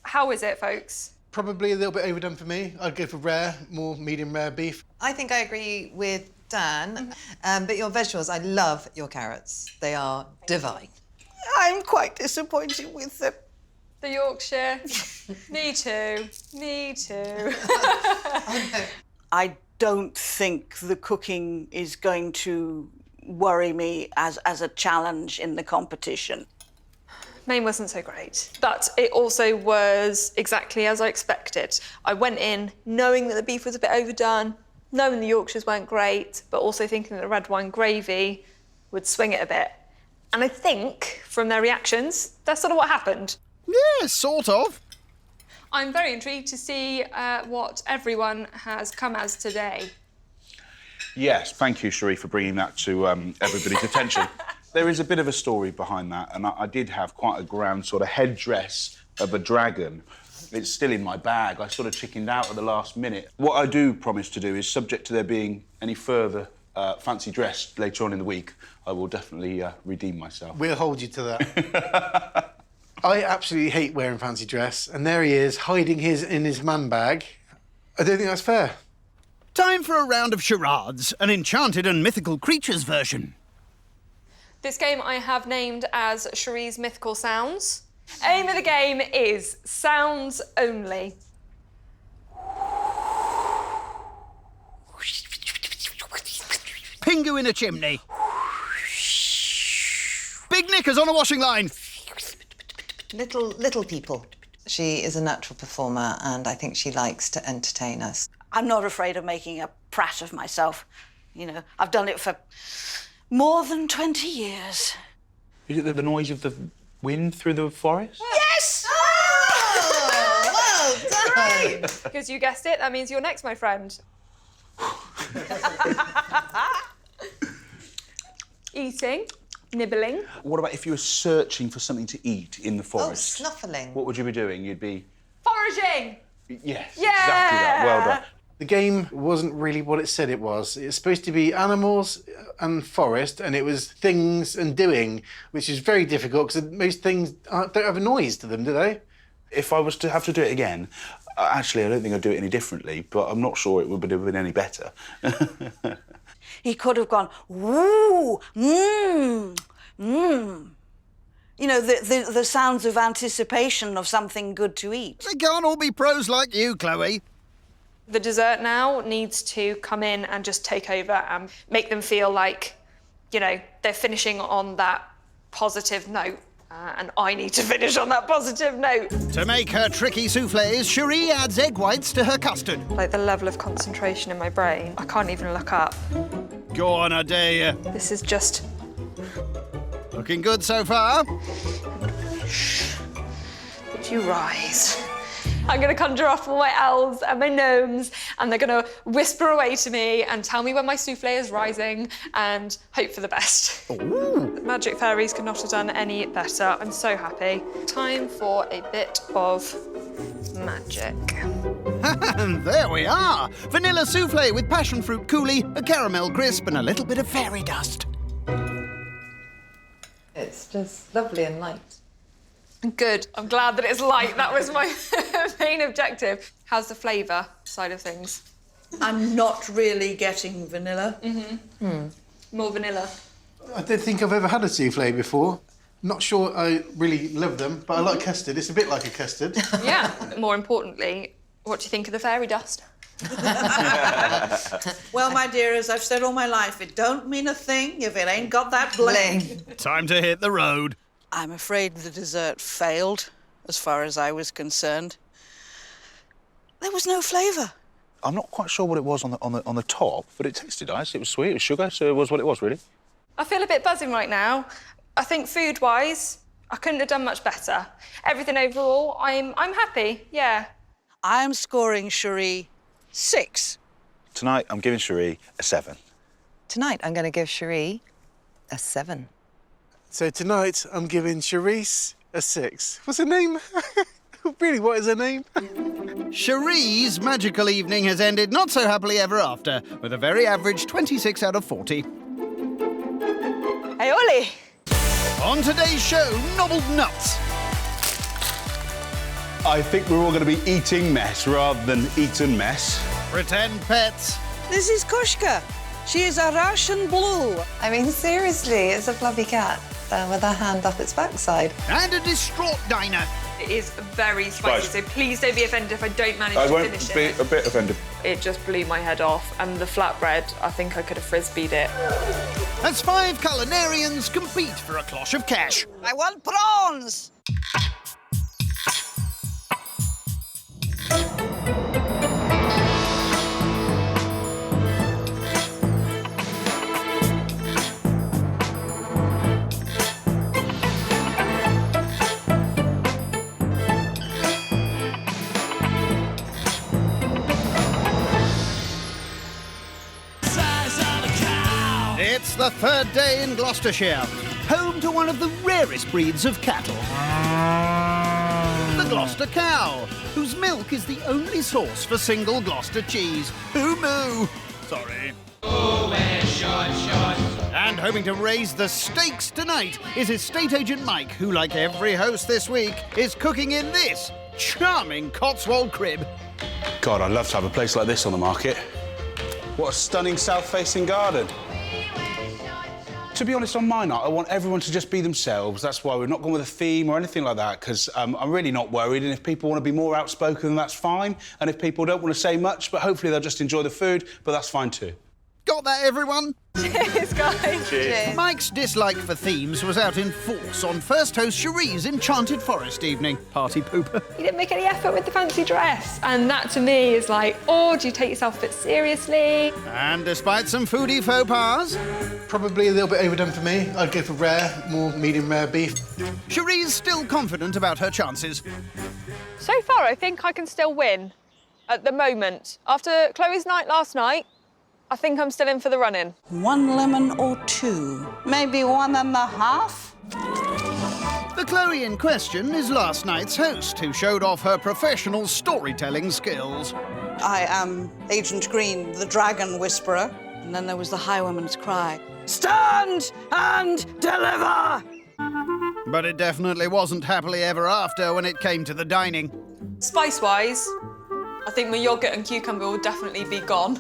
How is it, folks? Probably a little bit overdone for me. I'd go for rare, more medium rare beef. I think I agree with Dan, but your vegetables, I love your carrots. They are divine. I'm quite disappointed with them. The Yorkshire. Me too. Me too. I don't think the cooking is going to worry me as a challenge in the competition. Maine wasn't so great, but it also was exactly as I expected. I went in knowing that the beef was a bit overdone, knowing the Yorkshires weren't great, but also thinking that the red wine gravy would swing it a bit. And I think, from their reactions, that's sort of what happened. Yeah, sort of. I'm very intrigued to see what everyone has come as today. Yes, thank you, Sheree, for bringing that to everybody's attention. There is a bit of a story behind that, and I did have quite a grand sort of headdress of a dragon. It's still in my bag. I sort of chickened out at the last minute. What I do promise to do is, subject to there being any further fancy dress later on in the week, I will definitely redeem myself. We'll hold you to that. I absolutely hate wearing fancy dress, and there he is, hiding his in his man bag. I don't think that's fair. Time for a round of charades, an enchanted and mythical creatures version. This game I have named as Sheree's Mythical Sounds. Aim of the game is sounds only. Pingu in a chimney. Big knickers on a washing line. Little people. She is a natural performer, and I think she likes to entertain us. I'm not afraid of making a prat of myself. You know, I've done it for more than 20 years. Is it the noise of the wind through the forest? Yes! Oh, well done! Because you guessed it, that means you're next, my friend. Eating, nibbling. What about if you were searching for something to eat in the forest? Oh, snuffling. What would you be doing? You'd be... Foraging! Yes, Yeah! exactly that. Well done. The game wasn't really what it said it was. It's supposed to be animals and forest, and it was things and doing, which is very difficult because most things don't have a noise to them, do they? If I was to have to do it again, actually, I don't think I'd do it any differently, but I'm not sure it would have been any better. He could have gone, woo, mmm, mmm. You know, the sounds of anticipation of something good to eat. They can't all be pros like you, Chloe. The dessert now needs to come in and just take over and make them feel like, you know, they're finishing on that positive note. And I need to finish on that positive note. To make her tricky soufflés, Sheree adds egg whites to her custard. Like the level of concentration in my brain, I can't even look up. Go on, I dare you. This is just... Looking good so far. Would you rise? I'm going to conjure up all my elves and my gnomes, and they're going to whisper away to me and tell me when my soufflé is rising and hope for the best. Ooh. Magic fairies could not have done any better. I'm so happy. Time for a bit of magic. And there we are. Vanilla soufflé with passion fruit coulis, a caramel crisp, and a little bit of fairy dust. It's just lovely and light. Good. I'm glad that it's light. That was my main objective. How's the flavour side of things? I'm not really getting vanilla. More vanilla. I don't think I've ever had a soufflé before. Not sure I really love them, but I like custard. It's a bit like a custard. Yeah. More importantly, what do you think of the fairy dust? Well, my dear, as I've said all my life, it don't mean a thing if it ain't got that bling. Time to hit the road. I'm afraid the dessert failed, as far as I was concerned. There was no flavour. I'm not quite sure what it was on the top, but it tasted nice. It was sweet, it was sugar, so it was what it was, really. I feel a bit buzzing right now. I think food-wise, I couldn't have done much better. Everything overall, I'm happy, yeah. I'm scoring Sheree 6. Tonight, I'm giving Sheree a 7. Tonight, I'm going to give Sheree a 7. So tonight, I'm giving Charisse a 6. What's her name? Really, what is her name? Sheree's magical evening has ended not so happily ever after, with a very average 26 out of 40. Hey, Ollie. On today's show, nobbled nuts. I think we're all going to be eating mess rather than eaten mess. Pretend pets. This is Kushka. She is a Russian blue. I mean, seriously, it's a fluffy cat with her hand up its backside. And a distraught diner. It is very spicy, so please don't be offended if I don't manage to finish it. I won't be a bit offended. It just blew my head off, and the flatbread, I think I could have frisbeed it. As 5 culinarians compete for a cloche of cash. I want prawns! It's the 3rd day in Gloucestershire, home to one of the rarest breeds of cattle. The Gloucester cow, whose milk is the only source for single Gloucester cheese. Who moo? Sorry. And hoping to raise the stakes tonight is estate agent Mike, who, like every host this week, is cooking in this charming Cotswold crib. God, I'd love to have a place like this on the market. What a stunning south-facing garden. To be honest, on my night, I want everyone to just be themselves. That's why we're not going with a theme or anything like that, because I'm really not worried, and if people want to be more outspoken, that's fine. And if people don't want to say much, but hopefully they'll just enjoy the food, but that's fine too. Got that, everyone? Cheers, guys. Cheers. Mike's dislike for themes was out in force on first host Sheree's Enchanted Forest evening. Party pooper. You didn't make any effort with the fancy dress. And that, to me, is like, oh, do you take yourself a bit seriously? And despite some foodie faux pas, Probably a little bit overdone for me. I'd go for rare, more medium rare beef. Sheree's still confident about her chances. So far, I think I can still win at the moment. After Chloe's night last night, I think I'm still in for the run-in. 1 lemon or 2, maybe 1.5. The Chloe in question is last night's host, who showed off her professional storytelling skills. I am Agent Green, the dragon whisperer. And then there was the highwayman's cry. Stand and deliver! But it definitely wasn't happily ever after when it came to the dining. Spice-wise, I think my yoghurt and cucumber will definitely be gone.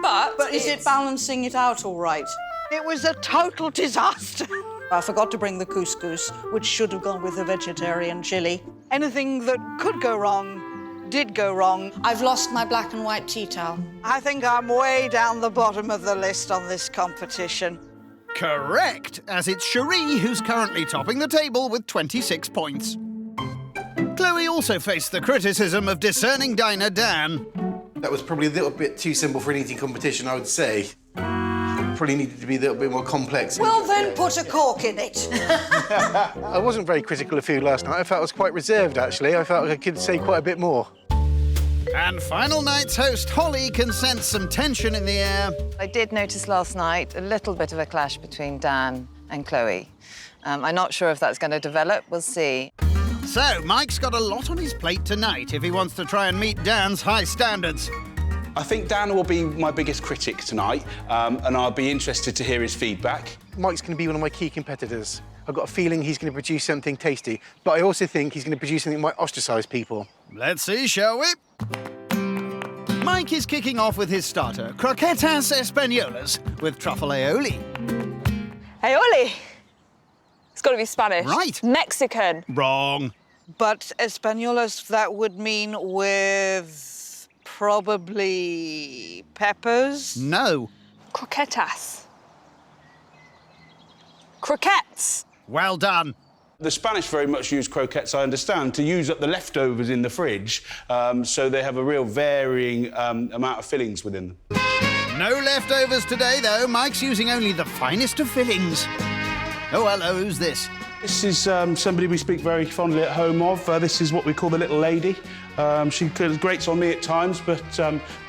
But is it balancing it out all right? It was a total disaster. I forgot to bring the couscous, which should have gone with the vegetarian chili. Anything that could go wrong did go wrong. I've lost my black and white tea towel. I think I'm way down the bottom of the list on this competition. Correct, as it's Sheree who's currently topping the table with 26 points. Chloe also faced the criticism of discerning diner Dan. That was probably a little bit too simple for an eating competition, I would say. Probably needed to be a little bit more complex. Well, then put a cork in it. I wasn't very critical of food last night. I felt I was quite reserved, actually. I felt like I could say quite a bit more. And final night's host, Holly, can sense some tension in the air. I did notice last night a little bit of a clash between Dan and Chloe. I'm not sure if that's going to develop. We'll see. So, Mike's got a lot on his plate tonight if he wants to try and meet Dan's high standards. I think Dan will be my biggest critic tonight, and I'll be interested to hear his feedback. Mike's going to be one of my key competitors. I've got a feeling he's going to produce something tasty, but I also think he's going to produce something that might ostracise people. Let's see, shall we? Mike is kicking off with his starter, croquetas españolas with truffle aioli. Aioli. It's got to be Spanish. Right. Mexican. Wrong. But españolas, that would mean with probably peppers? No. Croquetas. Croquettes. Well done. The Spanish very much use croquettes, I understand, to use up the leftovers in the fridge, so they have a real varying amount of fillings within them. No leftovers today, though. Mike's using only the finest of fillings. Oh, hello, who's this? This is somebody we speak very fondly at home of. This is what we call the little lady. She grates on me at times, but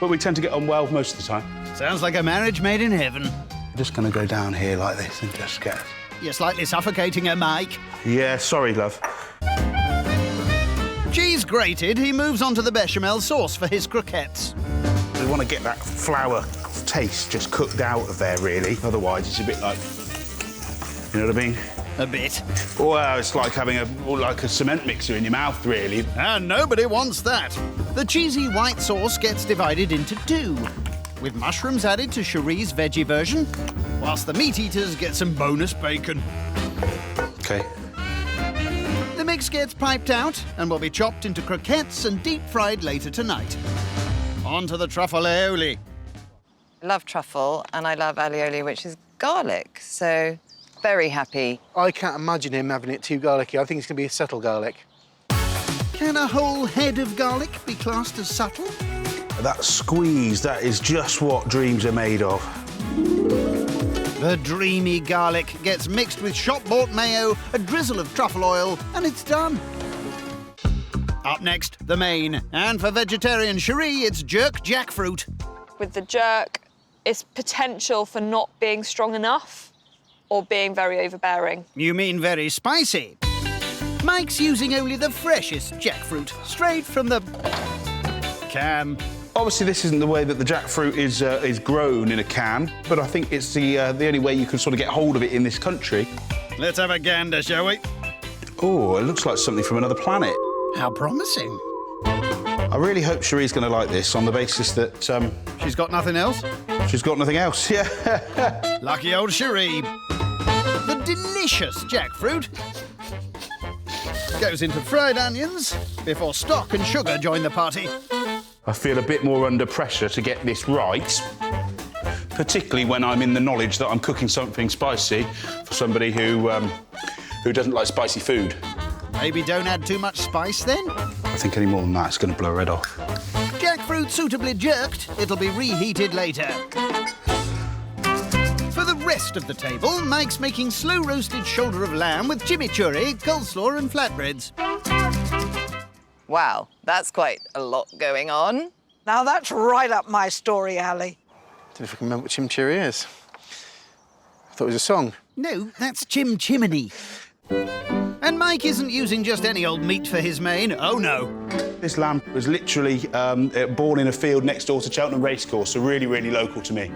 we tend to get on well most of the time. Sounds like a marriage made in heaven. I'm just going to go down here like this and just get... You're slightly suffocating her, Mike. Yeah, sorry, love. Cheese grated, he moves on to the bechamel sauce for his croquettes. We want to get that flour taste just cooked out of there, really. Otherwise, it's a bit like... You know what I mean? A bit. Well, it's like having a cement mixer in your mouth, really. And nobody wants that. The cheesy white sauce gets divided into two, with mushrooms added to Sheree's veggie version, whilst the meat eaters get some bonus bacon. OK. The mix mix gets piped out and will be chopped into croquettes and deep-fried later tonight. On to the truffle aioli. I love truffle and I love alioli, which is garlic, so very happy. I can't imagine him having it too garlicky. I think it's going to be a subtle garlic. Can a whole head of garlic be classed as subtle? That squeeze, that is just what dreams are made of. The dreamy garlic gets mixed with shop-bought mayo, a drizzle of truffle oil, and it's done. Up next, the main. And for vegetarian Sheree, it's jerk jackfruit. With the jerk, it's potential for not being strong enough or being very overbearing. You mean very spicy? Mike's using only the freshest jackfruit, straight from the can. Obviously, this isn't the way that the jackfruit is grown in a can, but I think it's the only way you can sort of get hold of it in this country. Let's have a gander, shall we? Oh, it looks like something from another planet. How promising. I really hope Sheree's going to like this on the basis that... She's got nothing else? She's got nothing else, yeah. Lucky old Sheree. The delicious jackfruit goes into fried onions before stock and sugar join the party. I feel a bit more under pressure to get this right, particularly when I'm in the knowledge that I'm cooking something spicy for somebody who doesn't like spicy food. Maybe don't add too much spice, then? I think any more than that, it's going to blow her head off. Jackfruit suitably jerked, it'll be reheated later. For the rest of the table, Mike's making slow-roasted shoulder of lamb with chimichurri, coleslaw and flatbreads. Wow, that's quite a lot going on. Now that's right up my story, alley. I don't know if I can remember what chimichurri is. I thought it was a song. No, that's chim chimney. And Mike isn't using just any old meat for his main. Oh, no. This lamb was literally born in a field next door to Cheltenham Racecourse, so really, really local to me.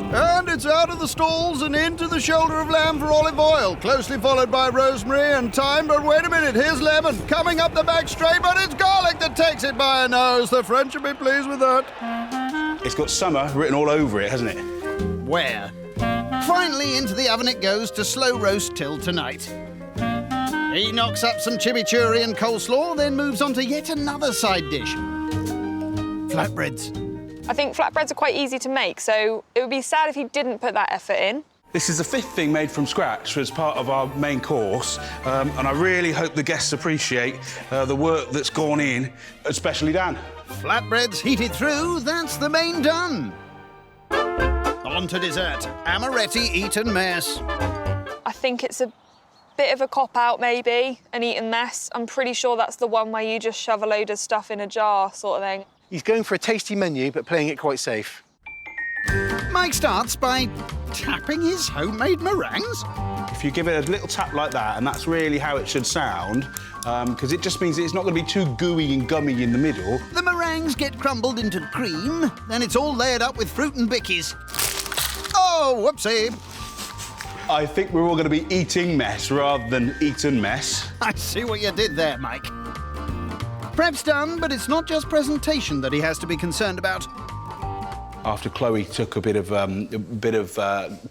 And it's out of the stalls and into the shoulder of lamb for olive oil, closely followed by rosemary and thyme. But wait a minute, here's lemon coming up the back straight, but it's garlic that takes it by a nose. The French will be pleased with that. It's got summer written all over it, hasn't it? Where? Finally, into the oven it goes to slow roast till tonight. He knocks up some chimichurri and coleslaw, then moves on to yet another side dish. Flatbreads. I think flatbreads are quite easy to make, so it would be sad if he didn't put that effort in. This is the 5th thing made from scratch as part of our main course, and I really hope the guests appreciate the work that's gone in, especially Dan. Flatbreads heated through, that's the main done. On to dessert. Amaretti Eton mess. I think it's a bit of a cop-out, maybe, an Eton mess. I'm pretty sure that's the one where you just shove a load of stuff in a jar, sort of thing. He's going for a tasty menu, but playing it quite safe. Mike starts by tapping his homemade meringues. If you give it a little tap like that, and that's really how it should sound, because it just means it's not going to be too gooey and gummy in the middle. The meringues get crumbled into cream, then it's all layered up with fruit and bickies. Oh, whoopsie. I think we're all going to be eating mess rather than Eton mess. I see what you did there, Mike. Prep's done, but it's not just presentation that he has to be concerned about. After Chloe took a bit of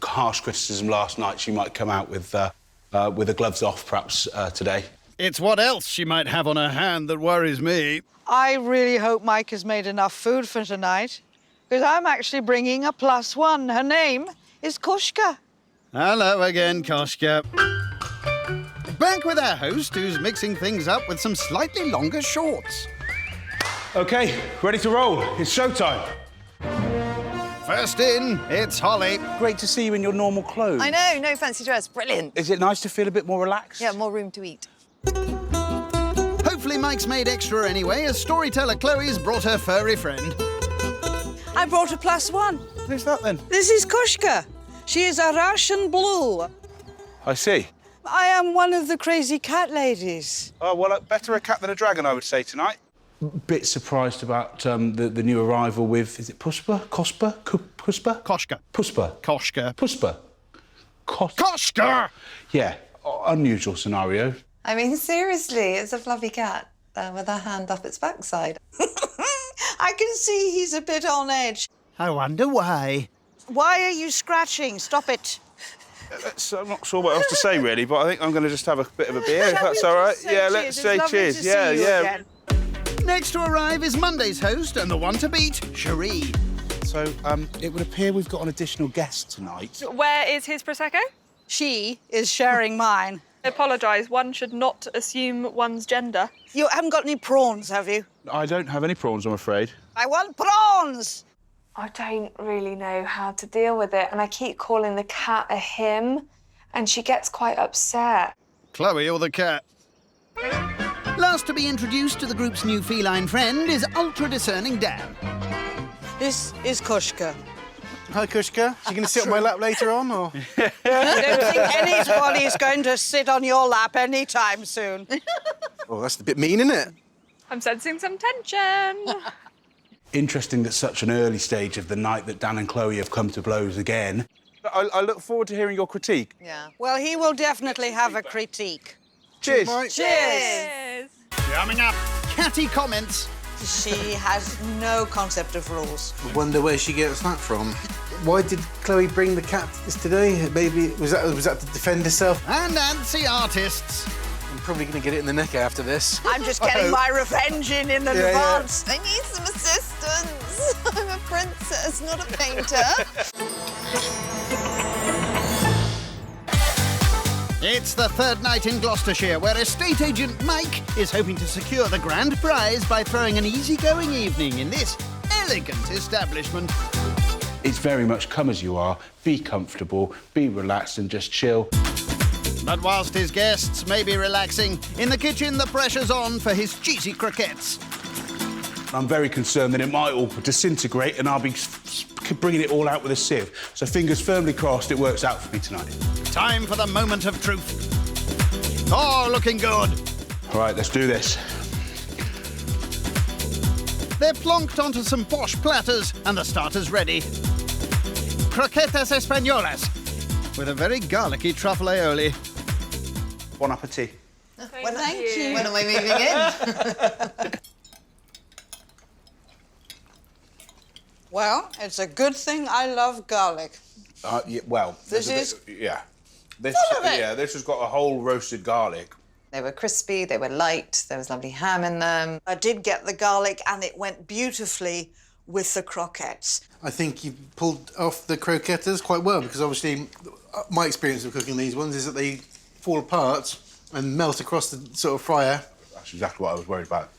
harsh criticism last night, she might come out with the gloves off, perhaps, today. It's what else she might have on her hand that worries me. I really hope Mike has made enough food for tonight, because I'm actually bringing a +1. Her name is Kushka. Hello again, Koshka. Back with our host, who's mixing things up with some slightly longer shorts. OK, ready to roll. It's showtime. First in, it's Holly. Great to see you in your normal clothes. I know, no fancy dress, brilliant. Is it nice to feel a bit more relaxed? Yeah, more room to eat. Hopefully Mike's made extra anyway, as storyteller Chloe's brought her furry friend. I brought a +1. Who's that, then? This is Kushka. She is a Russian blue. I see. I am one of the crazy cat ladies. Oh, well, better a cat than a dragon, I would say, tonight. Bit surprised about the new arrival with, is it Puspa? Kospa? Puspa? Koshka. Puspa. Koshka. Puspa. Koshka! Yeah, unusual scenario. I mean, seriously, it's a fluffy cat with her hand up its backside. I can see he's a bit on edge. I wonder why. Why are you scratching? Stop it. I'm not sure what else to say, really, but I think I'm going to just have a bit of a beer, if that's all right. Yeah, let's say cheers. Yeah. Next to arrive is Monday's host and the one to beat, Sheree. So, it would appear we've got an additional guest tonight. Where is his Prosecco? She is sharing mine. I apologise, one should not assume one's gender. You haven't got any prawns, have you? I don't have any prawns, I'm afraid. I want prawns! I don't really know how to deal with it, and I keep calling the cat a him, and she gets quite upset. Chloe or the cat? Last to be introduced to the group's new feline friend is ultra-discerning Dan. This is Kushka. Hi, Kushka. Is she going to sit on my lap later on, or...? I don't think anybody's going to sit on your lap anytime soon. Oh, that's a bit mean, isn't it? I'm sensing some tension. Interesting that such an early stage of the night that Dan and Chloe have come to blows again. I look forward to hearing your critique. Yeah. Well, he will definitely have a critique. Cheers. Mike. Cheers! Coming up, catty comments. She has no concept of rules. I wonder where she gets that from. Why did Chloe bring the cat today? Maybe was that to defend herself? And Nancy artists. I'm probably going to get it in the neck after this. I'm just getting my revenge in advance. I need some assistance. I'm a princess, not a painter. It's the third night in Gloucestershire, where estate agent Mike is hoping to secure the grand prize by throwing an easygoing evening in this elegant establishment. It's very much come as you are, be comfortable, be relaxed and just chill. But whilst his guests may be relaxing, in the kitchen the pressure's on for his cheesy croquettes. I'm very concerned that it might all disintegrate and I'll be bringing it all out with a sieve. So fingers firmly crossed it works out for me tonight. Time for the moment of truth. Oh, looking good. All right, let's do this. They're plonked onto some posh platters and the starter's ready. Croquetas españolas with a very garlicky truffle aioli. Bon appetit. Thank you. When am I moving in? Well, it's a good thing I love garlic. Yeah, well, This is... Yeah. This, Full of it. yeah, this has got a whole roasted garlic. They were crispy, they were light, there was lovely ham in them. I did get the garlic and it went beautifully with the croquettes. I think you pulled off the croquettes quite well, because obviously my experience of cooking these ones is that they fall apart and melt across the sort of fryer. That's exactly what I was worried about.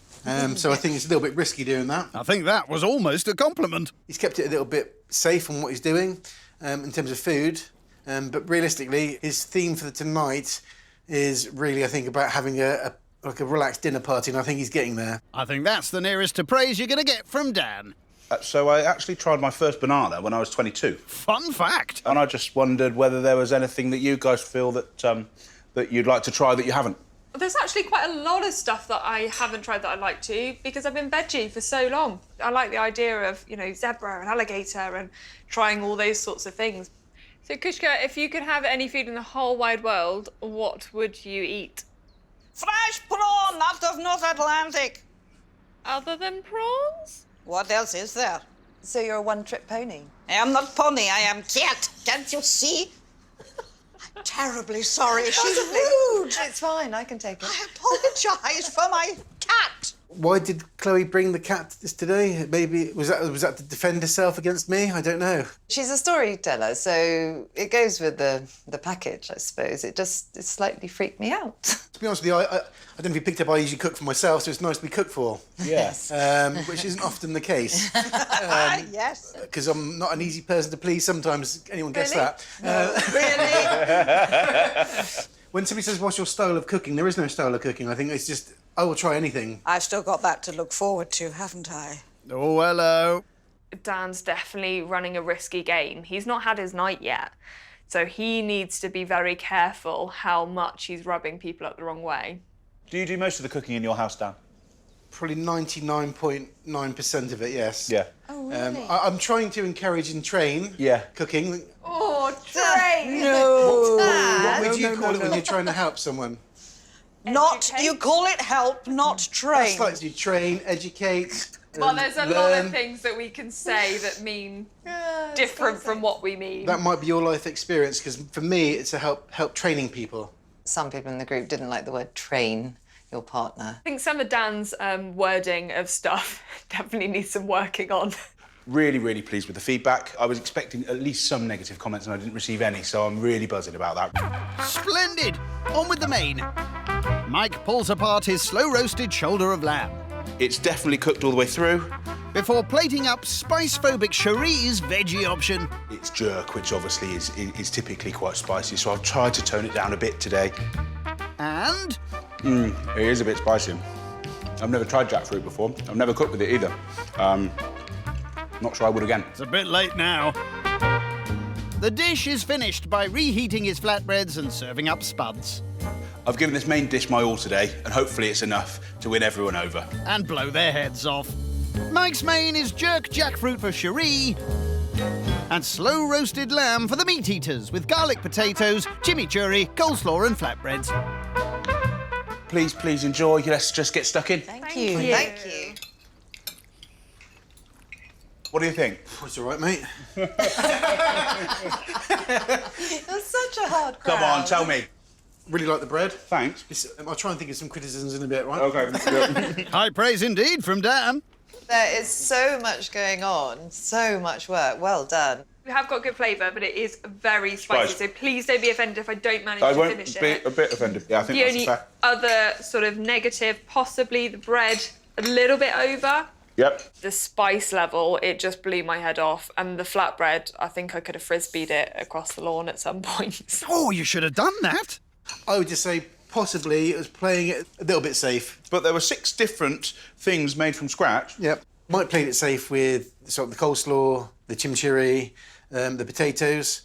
So I think it's a little bit risky doing that. I think that was almost a compliment. He's kept it a little bit safe on what he's doing in terms of food. But realistically, his theme for tonight is really, I think, about having a relaxed dinner party, and I think he's getting there. I think that's the nearest to praise you're going to get from Dan. So I actually tried my first banana when I was 22. Fun fact. And I just wondered whether there was anything that you guys feel that that you'd like to try that you haven't. There's actually quite a lot of stuff that I haven't tried that I'd like to, because I've been veggie for so long. I like the idea of, zebra and alligator and trying all those sorts of things. So, Kushka, if you could have any food in the whole wide world, what would you eat? Fresh prawn out of North Atlantic. Other than prawns? What else is there? So you're a one-trick pony? I am not pony, I am cat. Can't you see? I'm terribly sorry. She's rude. It's fine, I can take it. I apologise for my cat. Why did Chloe bring the cat today? Maybe was that to defend herself against me? I don't know. She's a storyteller, so it goes with the package, I suppose. It slightly freaked me out. To be honest with you, I don't know if you picked up, I usually cook for myself, so it's nice to be cooked for. Yes. Which isn't often the case. Yes. Because I'm not an easy person to please. Sometimes anyone gets Really? that. Really? When somebody says, what's your style of cooking? There is no style of cooking. I think it's just, I will try anything. I've still got that to look forward to, haven't I? Oh, hello. Dan's definitely running a risky game. He's not had his night yet, so he needs to be very careful how much he's rubbing people up the wrong way. Do you do most of the cooking in your house, Dan? Probably 99.9% of it, yes. Yeah. Oh, really? I'm trying to encourage and train cooking. Oh, train! No. What would you call it when you're trying to help someone? Not, you call it help, not train. That's like you train, educate, Well, there's a lot learn. of things that we can say that mean different from what we mean. That might be your life experience, because for me, it's to help training people. Some people in the group didn't like the word train your partner. I think some of Dan's wording of stuff definitely needs some working on. Really, really pleased with the feedback. I was expecting at least some negative comments and I didn't receive any, so I'm really buzzing about that. Splendid! On with the main. Mike pulls apart his slow-roasted shoulder of lamb It's definitely cooked all the way through. before plating up spice-phobic Sheree's veggie option. It's jerk, which obviously is typically quite spicy, so I've tried to tone it down a bit today. And It is a bit spicy. I've never tried jackfruit before. I've never cooked with it either. Not sure I would again. it's a bit late now. The dish is finished by reheating his flatbreads and serving up spuds. I've given this main dish my all today, and hopefully it's enough to win everyone over. And blow their heads off. Mike's main is jerk jackfruit for Sheree and slow-roasted lamb for the meat eaters with garlic potatoes, chimichurri, coleslaw and flatbreads. Please, please enjoy. Let's just get stuck in. Thank you. Thank you. What do you think? It's all right, mate. You're such a hard crowd. Come on, tell me. Really like the bread. Thanks. I'll try and think of some criticisms in a bit, right? Okay. High praise indeed from Dan. There is so much going on, so much work. Well done. We have got good flavour, but it is very spicy, Spice. so please don't be offended if I don't manage I to won't finish be it. a bit offended. Yeah, I think The that's only fair. other sort of negative, possibly the bread a little bit over. Yep. The spice level, it just blew my head off. And the flatbread, I think I could have frisbeed it across the lawn at some point. Oh, you should have done that. I would just say possibly it was playing it a little bit safe. But there were 6 different things made from scratch. Yep. Mike played it safe with sort of the coleslaw, the chimichurri, the potatoes,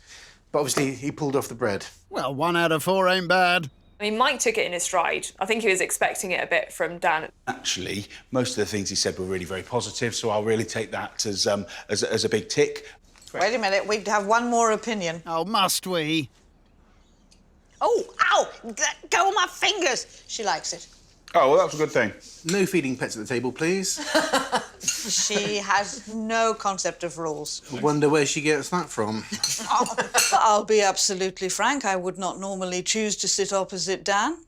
but obviously he pulled off the bread. Well, 1 out of 4 ain't bad. I mean, Mike took it in his stride. I think he was expecting it a bit from Dan. Actually, most of the things he said were really very positive, so I'll really take that as a big tick. Wait a minute, we have one more opinion. Oh, must we? Oh, ow! Go on my fingers! She likes it. Oh, well, that's a good thing. No feeding pets at the table, please. She has no concept of rules. I wonder where she gets that from. I'll be absolutely frank, I would not normally choose to sit opposite Dan.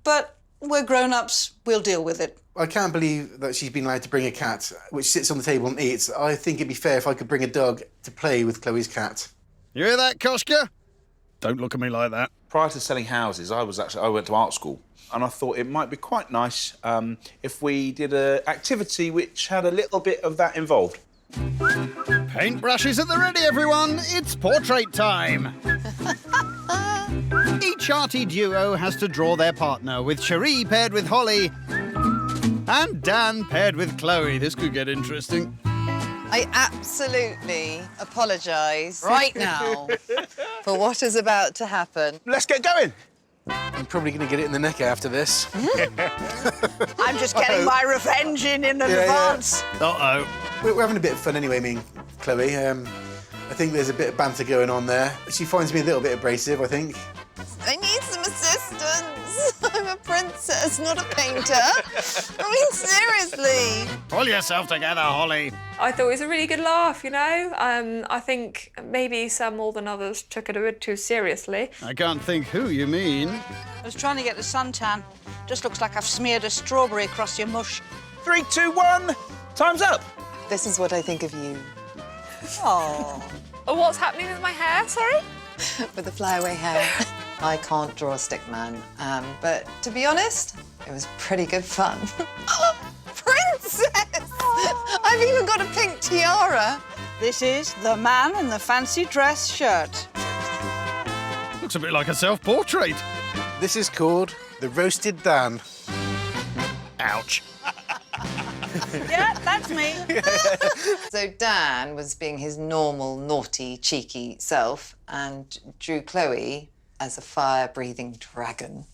But we're grown-ups, we'll deal with it. I can't believe that she's been allowed to bring a cat, which sits on the table and eats. I think it'd be fair if I could bring a dog to play with Chloe's cat. You hear that, Koshka? Don't look at me like that. Prior to selling houses, I went to art school, and I thought it might be quite nice if we did an activity which had a little bit of that involved. Paintbrushes at the ready, everyone. It's portrait time. Each arty duo has to draw their partner, with Sheree paired with Holly and Dan paired with Chloe. This could get interesting. I absolutely apologise right now for what is about to happen. Let's get going. I'm probably going to get it in the neck after this. I'm just getting my revenge in advance. Uh-oh. We're having a bit of fun anyway, me and Chloe. I think there's a bit of banter going on there. She finds me a little bit abrasive, I think. I need some assistance. I'm a princess, not a painter. I mean, seriously. Pull yourself together, Holly. I thought it was a really good laugh, you know? I think maybe some more than others took it a bit too seriously. I can't think who you mean. I was trying to get the suntan. Just looks like I've smeared a strawberry across your mush. 3, 2, 1. Time's up. This is what I think of you. Oh. Oh, what's happening with my hair, sorry? With the flyaway hair. I can't draw a stick man, but to be honest, it was pretty good fun. Princess! I've even got a pink tiara. This is the man in the fancy dress shirt. Looks a bit like a self-portrait. This is called the Roasted Dan. Ouch. Yeah, that's me. So Dan was being his normal, naughty, cheeky self and drew Chloe as a fire-breathing dragon.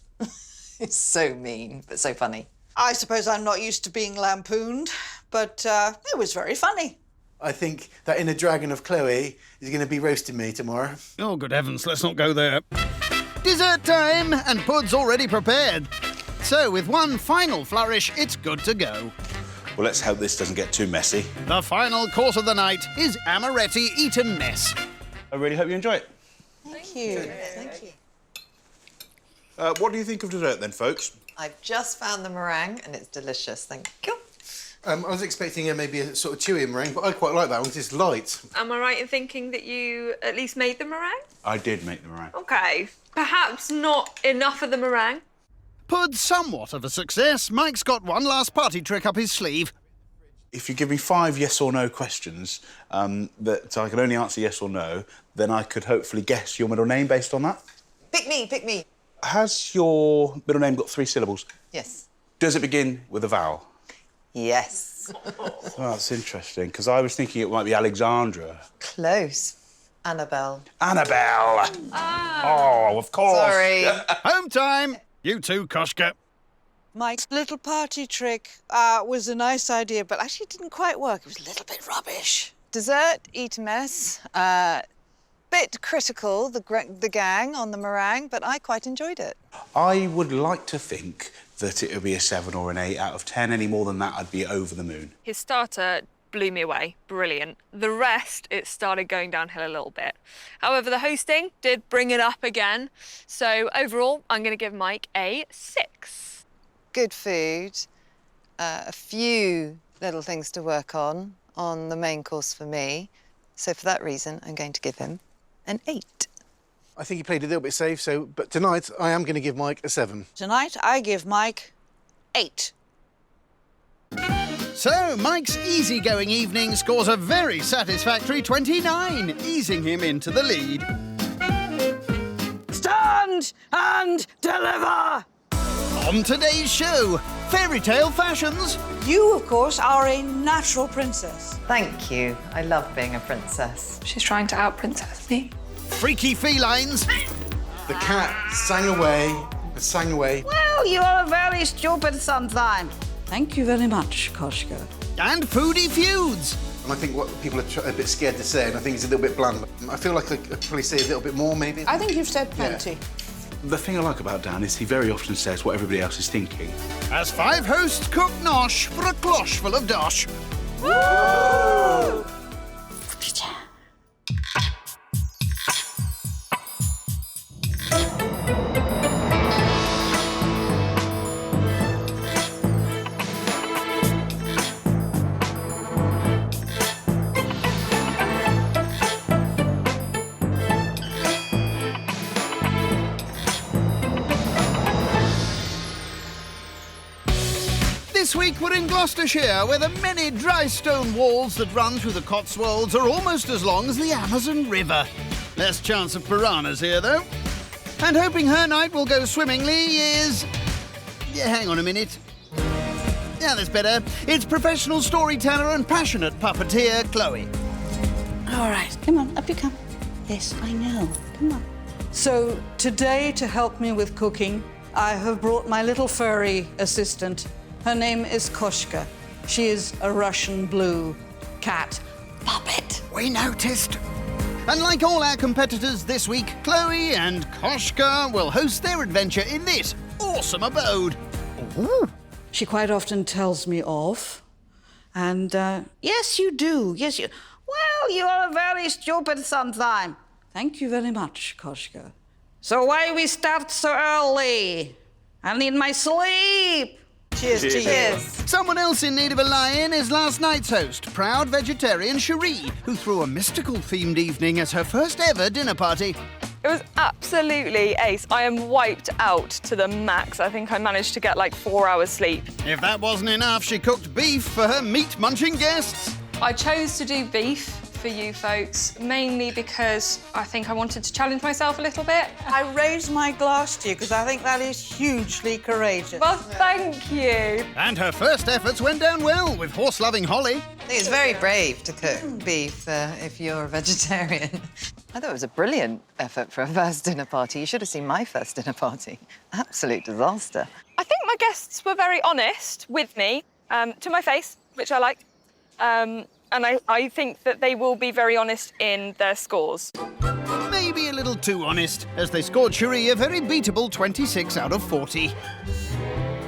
It's so mean, but so funny. I suppose I'm not used to being lampooned, but it was very funny. I think that inner dragon of Chloe is going to be roasting me tomorrow. Oh, good heavens, let's not go there. Dessert time, and Pud's already prepared. So, with one final flourish, it's good to go. Well, let's hope this doesn't get too messy. The final course of the night is amaretti Eton mess. I really hope you enjoy it. Thank you. Thank you. What do you think of dessert then, folks? I've just found the meringue and it's delicious, thank you. I was expecting maybe a sort of chewy meringue, but I quite like that one. It's light. Am I right in thinking that you at least made the meringue? I did make the meringue. OK. Perhaps not enough of the meringue. Pud somewhat of a success, Mike's got one last party trick up his sleeve. If you give me 5 yes or no questions that I can only answer yes or no, then I could hopefully guess your middle name based on that. Pick me, pick me. Has your middle name got 3 syllables? Yes. Does it begin with a vowel? Yes. Oh, that's interesting, because I was thinking it might be Alexandra. Close. Annabelle. Annabelle! Oh, of course. Sorry. Home time. You too, Koshka. Mike's little party trick was a nice idea, but actually didn't quite work. It was a little bit rubbish. Dessert, eat a mess. Bit critical, the gang on the meringue, but I quite enjoyed it. I would like to think that it would be a 7 or an 8 out of 10. Any more than that, I'd be over the moon. His starter blew me away. Brilliant. The rest, it started going downhill a little bit. However, the hosting did bring it up again. So overall, I'm going to give Mike a 6. Good food, a few little things to work on the main course for me. So for that reason, I'm going to give him an 8. I think he played a little bit safe, but tonight I am going to give Mike a 7. Tonight, I give Mike 8. So, Mike's easygoing evening scores a very satisfactory 29, easing him into the lead. Stand and deliver! On today's show, fairy tale fashions. You, of course, are a natural princess. Thank you. I love being a princess. She's trying to out-princess me. Freaky felines. The cat sang away and sang away. Well, you are very stupid sometimes. Thank you very much, Koshka. And foodie feuds. And I think what people are a bit scared to say, and I think it's a little bit bland. I feel like I could probably say a little bit more, maybe. I think you've said plenty. The thing I like about Dan is he very often says what everybody else is thinking. As 5 hosts cook nosh for a cloche full of dosh. Woo! This week we're in Gloucestershire, where the many dry stone walls that run through the Cotswolds are almost as long as the Amazon River. Less chance of piranhas here, though. And hoping her night will go swimmingly is... Yeah, hang on a minute. Yeah, that's better. It's professional storyteller and passionate puppeteer, Chloe. All right, come on, up you come. Yes, I know. Come on. So today, to help me with cooking, I have brought my little furry assistant. Her name is Koshka. She is a Russian blue cat puppet. We noticed. And like all our competitors this week, Chloe and Koshka will host their adventure in this awesome abode. Ooh. She quite often tells me off. And, yes, you do. Yes, you... Well, you are very stupid sometime. Thank you very much, Koshka. So why we start so early? I need my sleep. Cheers, cheers. Someone else in need of a lie-in is last night's host, proud vegetarian Sheree, who threw a mystical-themed evening as her first ever dinner party. It was absolutely ace. I am wiped out to the max. I think I managed to get like 4 hours sleep. If that wasn't enough, she cooked beef for her meat-munching guests. I chose to do beef for you folks, mainly because I think I wanted to challenge myself a little bit. I raise my glass to you because I think that is hugely courageous. Well, thank you. And her first efforts went down well with horse-loving Holly. I think it's very brave to cook beef if you're a vegetarian. I thought it was a brilliant effort for a first dinner party. You should have seen my first dinner party. Absolute disaster. I think my guests were very honest with me, to my face, which I liked. And I think that they will be very honest in their scores. Maybe a little too honest, as they scored Sheree a very beatable 26 out of 40.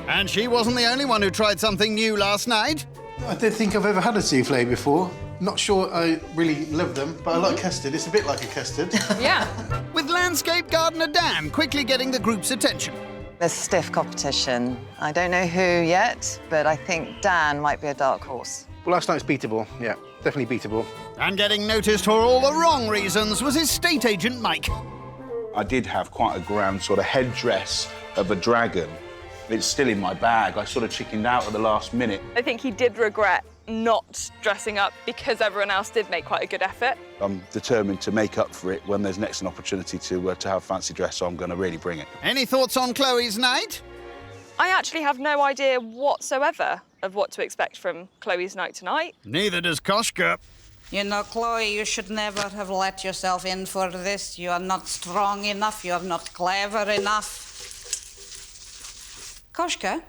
And she wasn't the only one who tried something new last night. I don't think I've ever had a souffle before. Not sure I really love them, but I like custard. It's a bit like a custard. Yeah. With landscape gardener Dan quickly getting the group's attention. There's stiff competition. I don't know who yet, but I think Dan might be a dark horse. Well, last night's beatable. Yeah, definitely beatable. And getting noticed for all the wrong reasons was his estate agent, Mike. I did have quite a grand sort of headdress of a dragon. It's still in my bag. I sort of chickened out at the last minute. I think he did regret not dressing up because everyone else did make quite a good effort. I'm determined to make up for it when there's next an opportunity to have fancy dress, so I'm going to really bring it. Any thoughts on Chloe's night? I actually have no idea whatsoever of what to expect from Chloe's night tonight. Neither does Koshka. You know, Chloe, you should never have let yourself in for this. You are not strong enough. You are not clever enough. Koshka?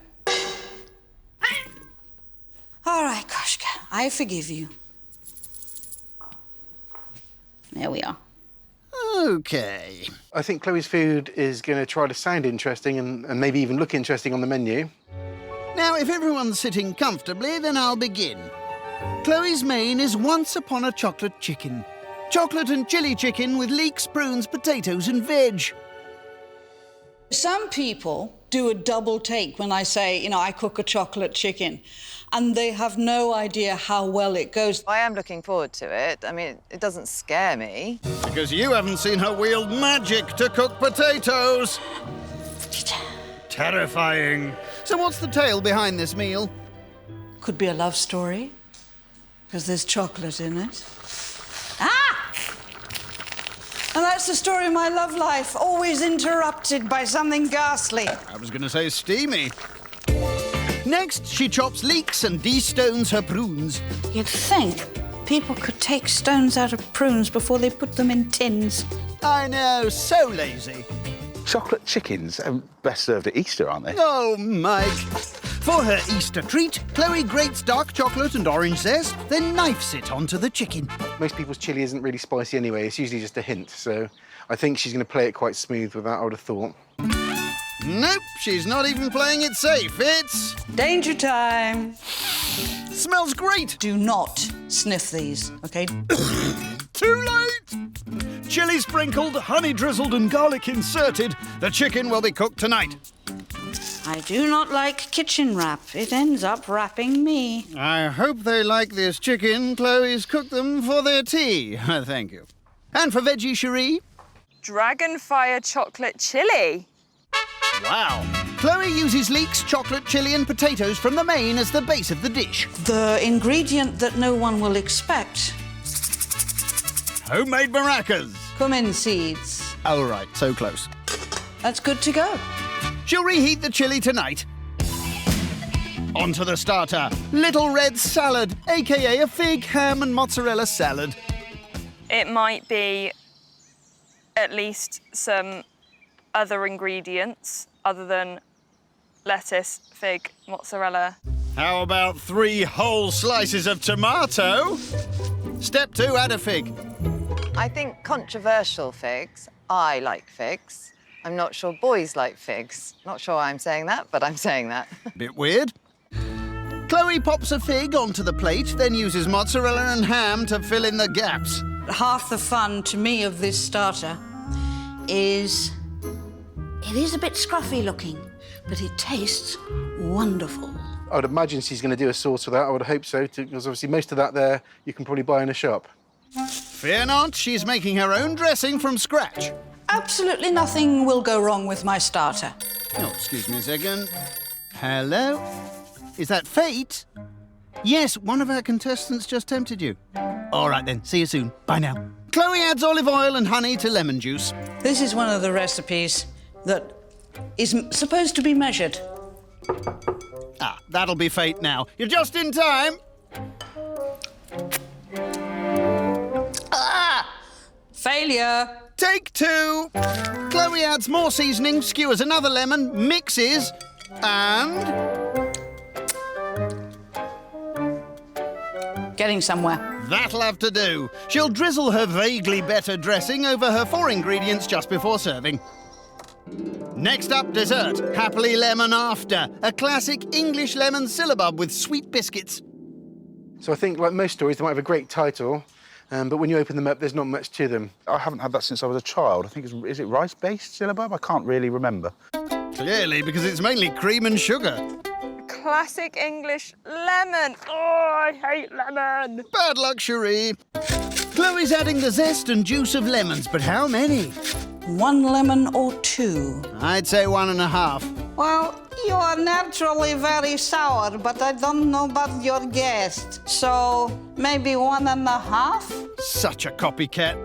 All right, Koshka, I forgive you. There we are. OK. I think Chloe's food is going to try to sound interesting and maybe even look interesting on the menu. Now, if everyone's sitting comfortably, then I'll begin. Chloe's main is Once Upon a Chocolate Chicken. Chocolate and chili chicken with leeks, prunes, potatoes and veg. Some people do a double take when I say, you know, I cook a chocolate chicken, and they have no idea how well it goes. I am looking forward to it. I mean, it doesn't scare me. Because you haven't seen her wield magic to cook potatoes. Terrifying. So what's the tale behind this meal? Could be a love story, because there's chocolate in it. Ah! And that's the story of my love life, always interrupted by something ghastly. I was going to say steamy. Next, she chops leeks and de-stones her prunes. You'd think people could take stones out of prunes before they put them in tins. I know, so lazy. Chocolate chickens are best served at Easter, aren't they? Oh, Mike. For her Easter treat, Chloe grates dark chocolate and orange zest, then knifes it onto the chicken. Most people's chilli isn't really spicy anyway. It's usually just a hint, so I think she's going to play it quite smooth with that, I would have thought. Nope, she's not even playing it safe. It's... Danger time. Smells great. Do not sniff these, OK? Too late! Chili sprinkled, honey drizzled and garlic inserted. The chicken will be cooked tonight. I do not like kitchen wrap. It ends up wrapping me. I hope they like this chicken. Chloe's cooked them for their tea. Thank you. And for veggie, Sheree? Dragonfire chocolate chili. Wow. Chloe uses leeks, chocolate, chili and potatoes from the main as the base of the dish. The ingredient that no one will expect. Homemade maracas. Cumin seeds. Oh, right, so close. That's good to go. She'll reheat the chili tonight. On to the starter. Little red salad, a.k.a. a fig, ham and mozzarella salad. It might be at least some other ingredients other than lettuce, fig, mozzarella. How about 3 whole slices of tomato? Step 2, add a fig. I think controversial figs. I like figs. I'm not sure boys like figs. Not sure why I'm saying that, but I'm saying that. Bit weird. Chloe pops a fig onto the plate, then uses mozzarella and ham to fill in the gaps. Half the fun to me of this starter is it is a bit scruffy looking, but it tastes wonderful. I would imagine she's going to do a sauce for that. I would hope so, because obviously most of that there you can probably buy in a shop. Fear not, she's making her own dressing from scratch. Absolutely nothing will go wrong with my starter. Oh, excuse me a second. Hello? Is that Fate? Yes, one of our contestants just tempted you. All right then, see you soon. Bye now. Chloe adds olive oil and honey to lemon juice. This is one of the recipes that is supposed to be measured. Ah, that'll be Fate now. You're just in time. Failure. Take 2. Chloe adds more seasoning, skewers another lemon, mixes, and... Getting somewhere. That'll have to do. She'll drizzle her vaguely better dressing over her 4 ingredients just before serving. Next up, dessert. Happily Lemon After, a classic English lemon syllabub with sweet biscuits. So I think, like most stories, they might have a great title, but when you open them up, there's not much to them. I haven't had that since I was a child. I think is it rice-based syllabub? I can't really remember. Clearly, because it's mainly cream and sugar. Classic English lemon. Oh, I hate lemon. Bad luck, Sheree. Chloe's adding the zest and juice of lemons, but how many? 1 lemon or 2? I'd say 1.5. Well, you are naturally very sour, but I don't know about your guest. So maybe 1.5? Such a copycat.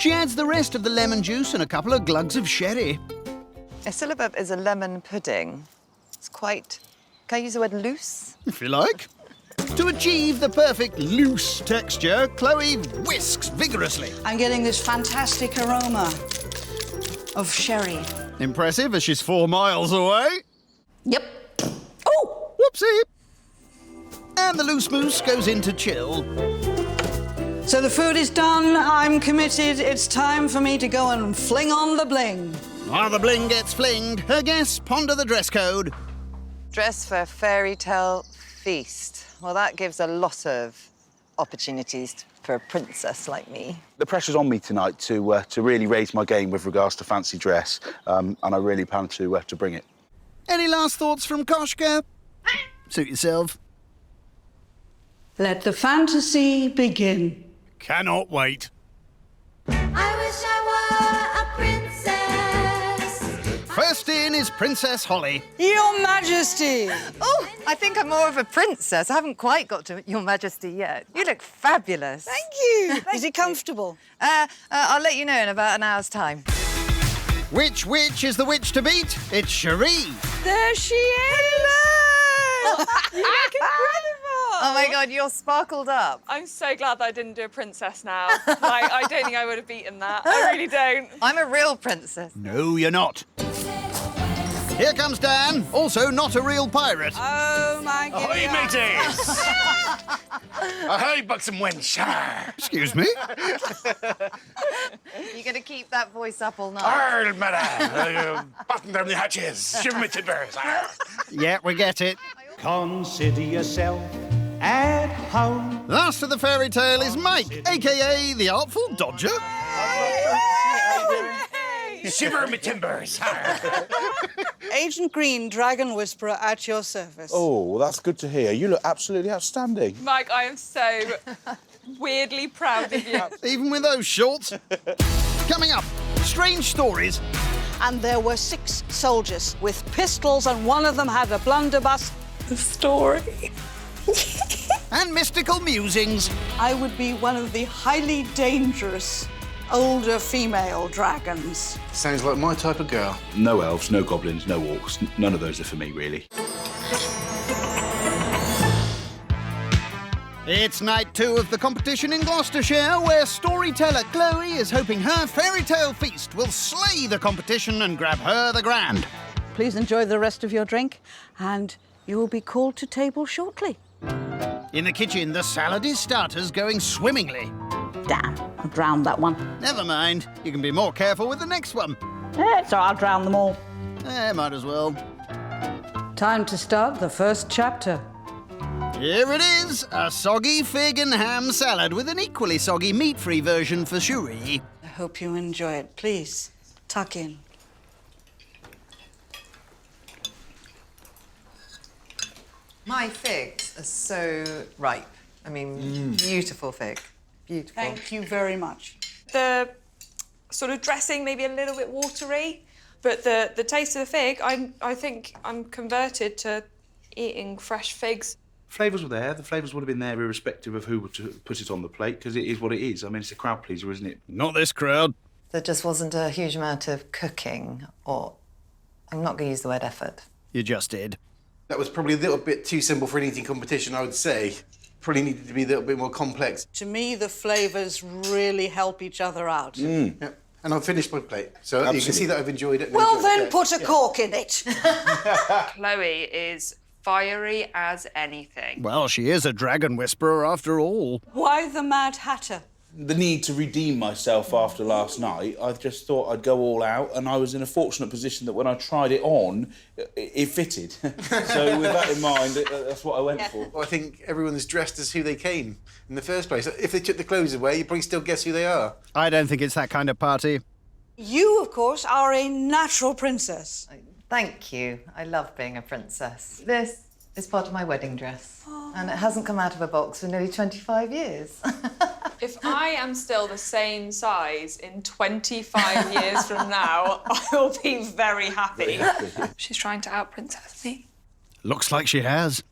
She adds the rest of the lemon juice and a couple of glugs of sherry. A syllabub is a lemon pudding. It's quite... Can I use the word loose? If you like. To achieve the perfect loose texture, Chloe whisks vigorously. I'm getting this fantastic aroma of sherry. Impressive as she's 4 miles away. Yep. Oh! Whoopsie. And the loose mousse goes into chill. So the food is done. I'm committed. It's time for me to go and fling on the bling. While the bling gets flinged, her guests ponder the dress code. Dress for a fairy tale feast. Well, that gives a lot of opportunities for a princess like me. The pressure's on me tonight to really raise my game with regards to fancy dress, and I really plan to bring it. Any last thoughts from Koshka? Suit yourself. Let the fantasy begin. Cannot wait. I wish I were a princess. First in is Princess Holly. Your Majesty! Oh, I think I'm more of a princess. I haven't quite got to Your Majesty yet. You look fabulous. Thank you. Is it comfortable? I'll let you know in about an hour's time. Which witch is the witch to beat? It's Sheree. There she is! Hello! You look incredible! Oh my God, you're sparkled up. I'm so glad that I didn't do a princess now. Like, I don't think I would have beaten that. I really don't. I'm a real princess. No, you're not. Here comes Dan, also not a real pirate. Oh, my goodness. Ahoy, mateys! Ahoy, buxom wench! Excuse me? You're going to keep that voice up all night. Arl, madam! Button down the hatches! Shiver me timbers! Yeah, we get it. Consider yourself at home. Last of the fairy tale is Mike, a.k.a. the Artful Dodger. Shiver me timbers! Agent Green, Dragon Whisperer, at your service. Oh, well, that's good to hear. You look absolutely outstanding. Mike, I am so weirdly proud of you. Even with those shorts. Coming up, strange stories. And there were 6 soldiers with pistols, and one of them had a blunderbuss. The story. And mystical musings. I would be one of the highly dangerous older female dragons. Sounds like my type of girl. No elves, no goblins, no orcs. None of those are for me, really. It's night 2 of the competition in Gloucestershire, where storyteller Chloe is hoping her fairy tale feast will slay the competition and grab her the grand. Please enjoy the rest of your drink, and you will be called to table shortly. In the kitchen, the salad is starters going swimmingly. Damn, I drowned that one. Never mind. You can be more careful with the next one. So I'll drown them all. Might as well. Time to start the first chapter. Here it is, a soggy fig and ham salad with an equally soggy meat-free version for Sheree. I hope you enjoy it. Please, tuck in. My figs are so ripe. I mean, beautiful fig. Beautiful. Thank you very much. The sort of dressing maybe a little bit watery, but the taste of the fig, I think I'm converted to eating fresh figs. Flavours were there. The flavours would have been there irrespective of who would put it on the plate, because it is what it is. I mean, it's a crowd pleaser, isn't it? Not this crowd. There just wasn't a huge amount of cooking, or I'm not going to use the word effort. You just did. That was probably a little bit too simple for an eating competition, I would say. Probably needed to be a little bit more complex. To me, the flavours really help each other out. Yeah. And I've finished my plate, so you can see that I've enjoyed it. Well, then put a cork in it. Chloe is fiery as anything. Well, she is a dragon whisperer after all. Why the Mad Hatter? the need to redeem myself after last night, I just thought I'd go all out, and I was in a fortunate position that when I tried it on, it fitted. So with that in mind, that's what I went for. Well, I think everyone's dressed as who they came in the first place. If they took the clothes away, you'd probably still guess who they are. I don't think it's that kind of party. You, of course, are a natural princess. Thank you. I love being a princess. This is part of my wedding dress, and it hasn't come out of a box for nearly 25 years. If I am still the same size in 25 years from now, I will be very happy. She's trying to out-princess me. Looks like she has.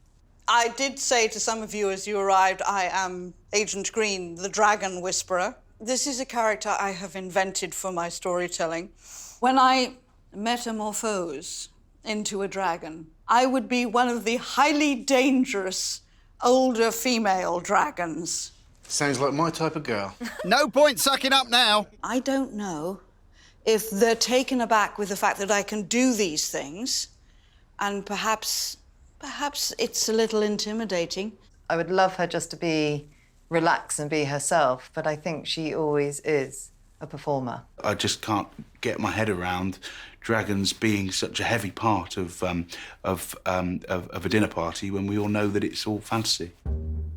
I did say to some of you as you arrived, I am Agent Green, the Dragon Whisperer. This is a character I have invented for my storytelling. When I metamorphose into a dragon, I would be one of the highly dangerous older female dragons. Sounds like my type of girl. No point sucking up now. I don't know if they're taken aback with the fact that I can do these things, and perhaps it's a little intimidating. I would love her just to be relaxed and be herself, but I think she always is a performer. I just can't get my head around dragons being such a heavy part of a dinner party when we all know that it's all fantasy.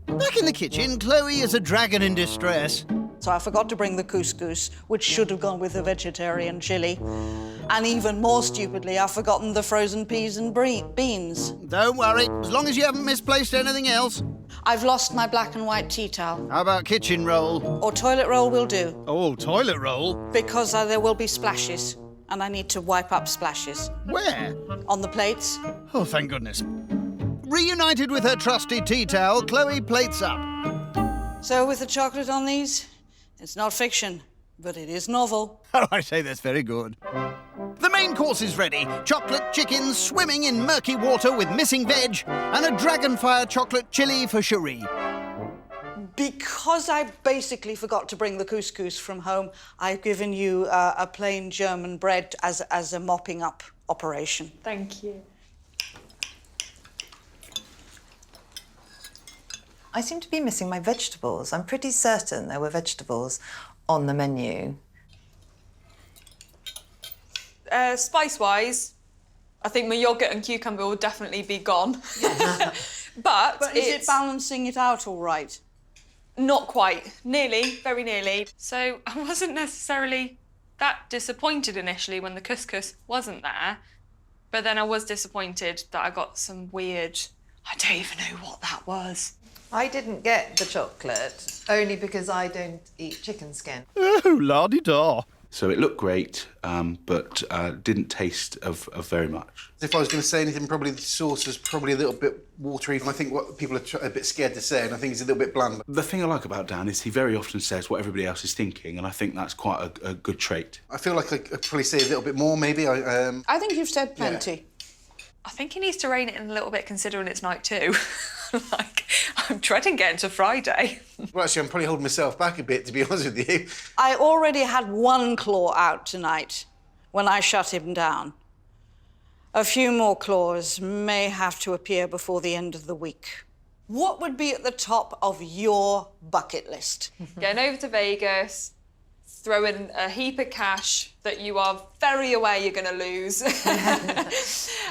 Back in the kitchen, Chloe is a dragon in distress. So I forgot to bring the couscous, which should have gone with the vegetarian chili. And even more stupidly, I've forgotten the frozen peas and beans. Don't worry, as long as you haven't misplaced anything else. I've lost my black and white tea towel. How about kitchen roll? Or toilet roll will do. Oh, toilet roll? Because there will be splashes, and I need to wipe up splashes. Where? On the plates. Oh, thank goodness. Reunited with her trusty tea towel, Chloe plates up. So with the chocolate on these, it's not fiction, but it is novel. Oh, I say that's very good. The main course is ready. Chocolate chicken swimming in murky water with missing veg, and a dragonfire chocolate chili for Sheree. Because I basically forgot to bring the couscous from home, I've given you a plain German bread as a mopping up operation. Thank you. I seem to be missing my vegetables. I'm pretty certain there were vegetables on the menu. Spice-wise, I think my yoghurt and cucumber will definitely be gone. But is it balancing it out all right? Not quite. Nearly, very nearly. So I wasn't necessarily that disappointed initially when the couscous wasn't there, but then I was disappointed that I got some weird... I don't even know what that was. I didn't get the chocolate, only because I don't eat chicken skin. Oh, la-di-da. So it looked great, but didn't taste of very much. If I was going to say anything, probably the sauce is probably a little bit watery. I think what people are a bit scared to say, and I think it's a little bit bland. The thing I like about Dan is he very often says what everybody else is thinking, and I think that's quite a good trait. I feel like I could probably say a little bit more, maybe. I think you've said plenty. Yeah. I think he needs to rein it in a little bit, considering it's night 2. Like, I'm dreading getting to Friday. Well, actually, I'm probably holding myself back a bit, to be honest with you. I already had one claw out tonight when I shut him down. A few more claws may have to appear before the end of the week. What would be at the top of your bucket list? Getting over to Vegas, throw in a heap of cash that you are very aware you're going to lose,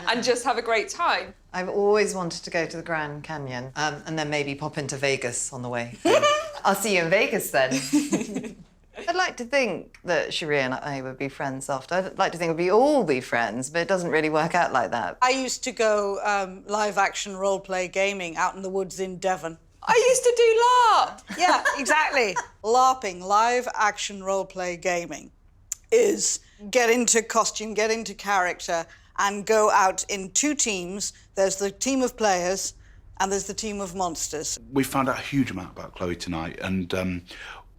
and just have a great time. I've always wanted to go to the Grand Canyon, and then maybe pop into Vegas on the way. I'll see you in Vegas then. I'd like to think that Sheree and I would be friends after. I'd like to think we'd all be friends, but it doesn't really work out like that. I used to go live-action role-play gaming out in the woods in Devon. I used to do LARP. Yeah, exactly. LARPing, live-action role-play gaming, is get into costume, get into character, and go out in 2 teams. There's the team of players, and there's the team of monsters. We found out a huge amount about Chloe tonight, and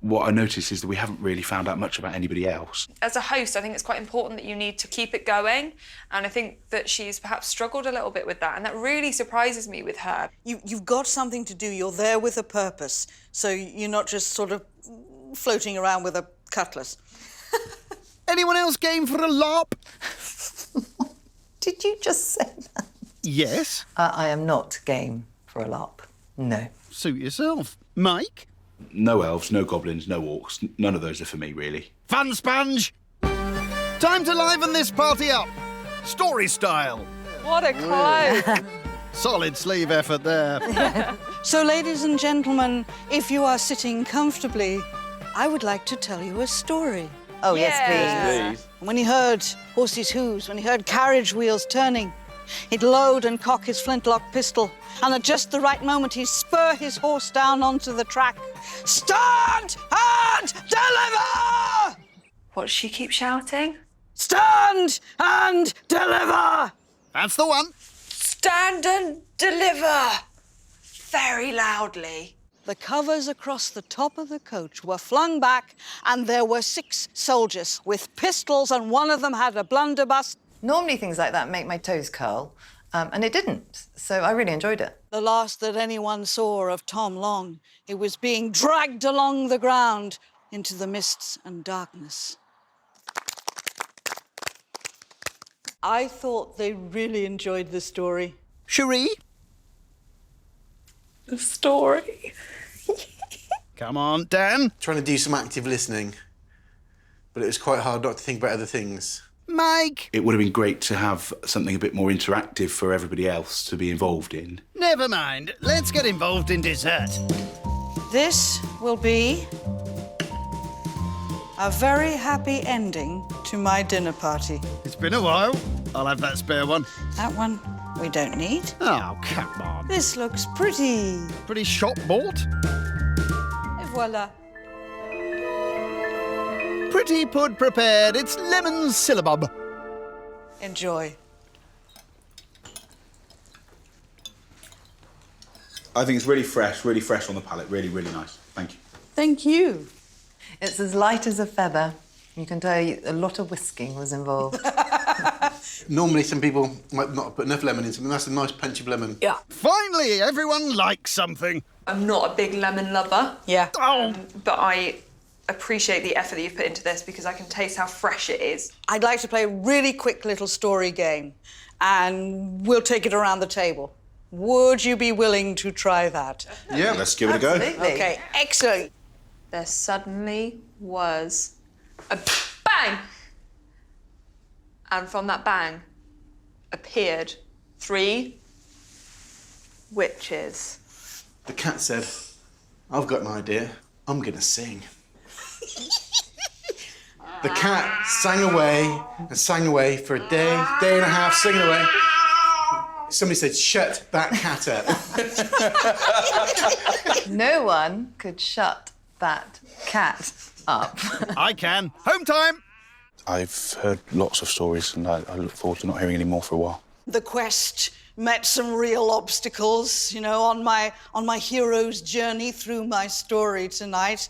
what I noticed is that we haven't really found out much about anybody else. As a host, I think it's quite important that you need to keep it going, and I think that she's perhaps struggled a little bit with that, and that really surprises me with her. You've got something to do. You're there with a purpose, so you're not just sort of floating around with a cutlass. Anyone else game for a LARP? Did you just say that? Yes. I am not game for a LARP. No. Suit yourself. Mike? No elves, no goblins, no orcs. None of those are for me, really. Fun sponge! Time to liven this party up. Story style. What a cloak! Solid sleeve effort there. So, ladies and gentlemen, if you are sitting comfortably, I would like to tell you a story. Oh, yes, please. When he heard horses' hooves, when he heard carriage wheels turning, he'd load and cock his flintlock pistol, and at just the right moment he'd spur his horse down onto the track. Stand and deliver! What she keep shouting? Stand and deliver! That's the one. Stand and deliver! Very loudly. The covers across the top of the coach were flung back, and there were 6 soldiers with pistols, and one of them had a blunderbuss. Normally things like that make my toes curl, and it didn't, so I really enjoyed it. The last that anyone saw of Tom Long, he was being dragged along the ground into the mists and darkness. I thought they really enjoyed the story. Sheree? The story. Come on, Dan. Trying to do some active listening, but it was quite hard not to think about other things. Mike? It would have been great to have something a bit more interactive for everybody else to be involved in. Never mind. Let's get involved in dessert. This will be a very happy ending to my dinner party. It's been a while. I'll have that spare one. That one we don't need. Oh, come on. This looks pretty. Pretty shop bought. Et voila. Pretty pud prepared. It's lemon syllabub. Enjoy. I think it's really fresh on the palate. Really, really nice. Thank you. Thank you. It's as light as a feather. You can tell a lot of whisking was involved. Normally, some people might not put enough lemon in something. That's a nice punch of lemon. Yeah. Finally, everyone likes something. I'm not a big lemon lover. Yeah. But I appreciate the effort that you've put into this because I can taste how fresh it is. I'd like to play a really quick little story game, and we'll take it around the table. Would you be willing to try that? Yeah, let's give it a go. Absolutely. Okay, excellent. There suddenly was a bang! And from that bang appeared 3 witches. The cat said, I've got an idea. I'm going to sing. The cat sang away for a day and a half, singing away. Somebody said, shut that cat up. No one could shut that cat up. I can. Home time. I've heard lots of stories and I look forward to not hearing any more for a while. The quest met some real obstacles, you know, on my hero's journey through my story tonight.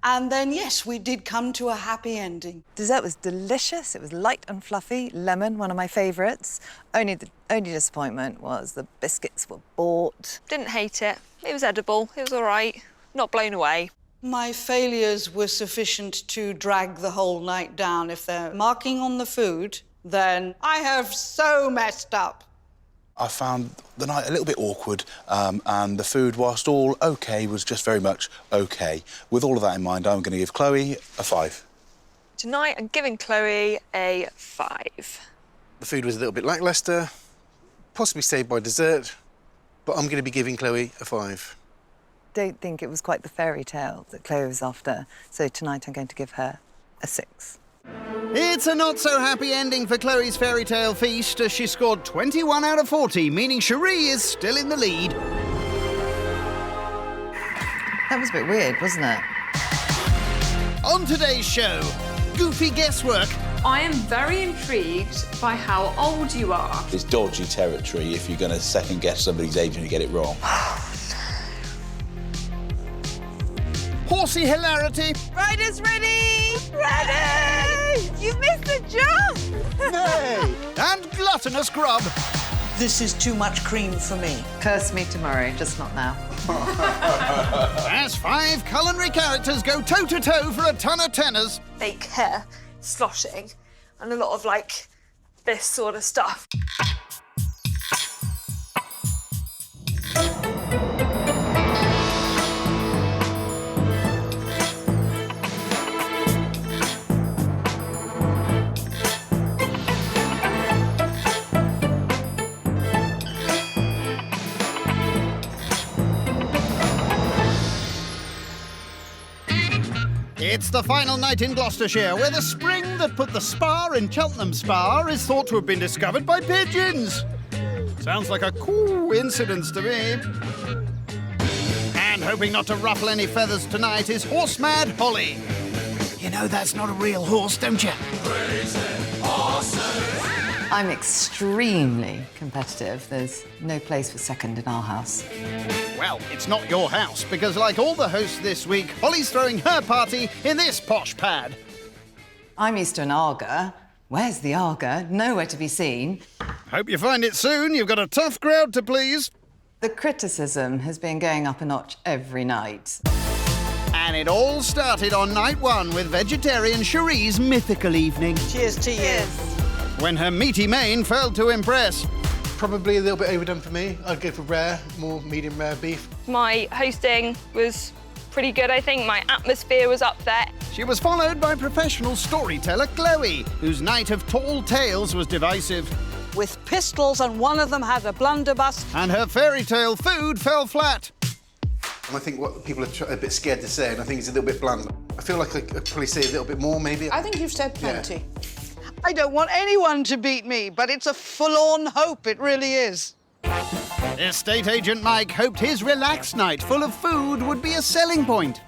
And then, yes, we did come to a happy ending. Dessert was delicious. It was light and fluffy. Lemon, one of my favourites. The only disappointment was the biscuits were bought. Didn't hate it. It was edible. It was all right. Not blown away. My failures were sufficient to drag the whole night down. If they're marking on the food, then I have so messed up. I found the night a little bit awkward, and the food, whilst all OK, was just very much OK. With all of that in mind, I'm going to give Chloe a 5. Tonight, I'm giving Chloe a 5. The food was a little bit lacklustre, possibly saved by dessert, but I'm going to be giving Chloe a 5. Don't think it was quite the fairy tale that Chloe was after, so tonight I'm going to give her a 6. It's a not-so-happy ending for Chloe's fairy tale feast as she scored 21 out of 40, meaning Sheree is still in the lead. That was a bit weird, wasn't it? On today's show, goofy guesswork. I am very intrigued by how old you are. It's dodgy territory if you're going to second-guess somebody's age and you get it wrong. Horsey hilarity. Riders ready! Ready! You missed the jump! Nay. And gluttonous grub. This is too much cream for me. Curse me tomorrow, just not now. As 5 culinary characters go toe-to-toe for a ton of tenors. Fake hair, sloshing, and a lot of, like, this sort of stuff. It's the final night in Gloucestershire, where the spring that put the spa in Cheltenham Spa is thought to have been discovered by pigeons. Sounds like a coincidence to me. And hoping not to ruffle any feathers tonight is horse-mad Holly. You know that's not a real horse, don't you? I'm extremely competitive. There's no place for second in our house. Well, it's not your house, because like all the hosts this week, Holly's throwing her party in this posh pad. I'm used to an Arga. Where's the Arga? Nowhere to be seen. Hope you find it soon. You've got a tough crowd to please. The criticism has been going up a notch every night. And it all started on night one with vegetarian Sheree's mythical evening. Cheers to you. When her meaty mane failed to impress. Probably a little bit overdone for me. I'd go for rare, more medium rare beef. My hosting was pretty good, I think. My atmosphere was up there. She was followed by professional storyteller Chloe, whose night of tall tales was divisive. With pistols, and one of them had a blunderbuss. And her fairy tale food fell flat. And I think what people are a bit scared to say, and I think it's a little bit bland. I feel like I could probably say a little bit more, maybe. I think you've said plenty. I don't want anyone to beat me, but it's a full-on hope, it really is. Estate agent Mike hoped his relaxed night full of food would be a selling point.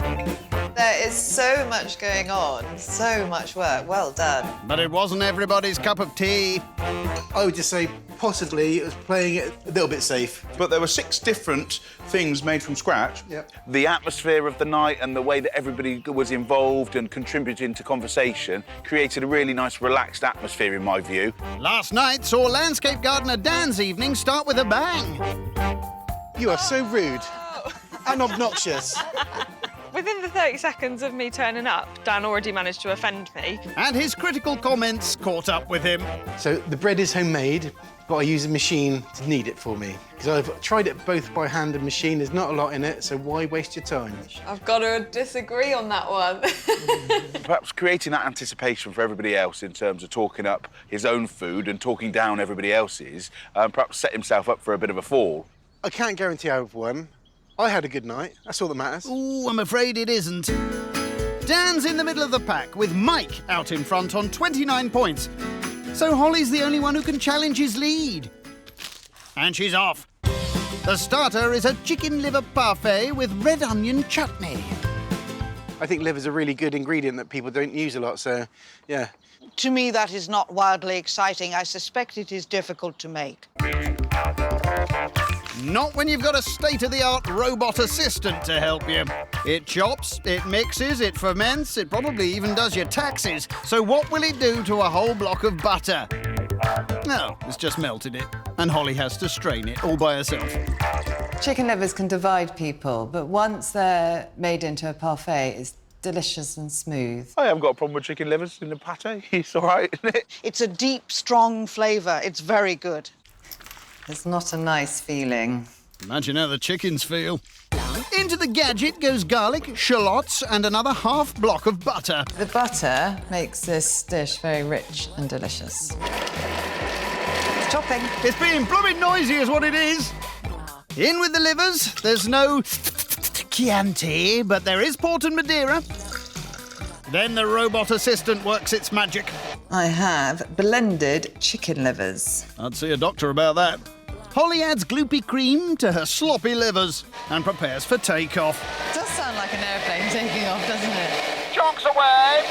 There is so much going on, so much work. Well done. But it wasn't everybody's cup of tea. I would just say possibly it was playing it a little bit safe. But there were 6 different things made from scratch. Yep. The atmosphere of the night and the way that everybody was involved and contributing to conversation created a really nice, relaxed atmosphere, in my view. Last night saw landscape gardener Dan's evening start with a bang. You are so rude and obnoxious. Within the 30 seconds of me turning up, Dan already managed to offend me. And his critical comments caught up with him. So the bread is homemade, but I use a machine to knead it for me. Because I've tried it both by hand and machine. There's not a lot in it, so why waste your time? I've got to disagree on that one. Perhaps creating that anticipation for everybody else in terms of talking up his own food and talking down everybody else's, perhaps set himself up for a bit of a fall. I can't guarantee I've won. I had a good night. That's all that matters. Ooh, I'm afraid it isn't. Dan's in the middle of the pack with Mike out in front on 29 points. So Holly's the only one who can challenge his lead. And she's off. The starter is a chicken liver parfait with red onion chutney. I think liver's a really good ingredient that people don't use a lot, so, yeah. To me, that is not wildly exciting. I suspect it is difficult to make. Not when you've got a state-of-the-art robot assistant to help you. It chops, it mixes, it ferments, it probably even does your taxes. So what will it do to a whole block of butter? No, it's just melted it. And Holly has to strain it all by herself. Chicken livers can divide people, but once they're made into a parfait, it's delicious and smooth. I haven't got a problem with chicken livers in the pate. It's all right, isn't it? It's a deep, strong flavour. It's very good. It's not a nice feeling. Imagine how the chickens feel. Into the gadget goes garlic, shallots, and another half block of butter. The butter makes this dish very rich and delicious. Chopping. It's being blooming noisy is what it is. In with the livers. There's no Chianti, but there is Port and Madeira. Then the robot assistant works its magic. I have blended chicken livers. I'd see a doctor about that. Holly adds gloopy cream to her sloppy livers and prepares for takeoff. It does sound like an airplane taking off, doesn't it? Chunks away!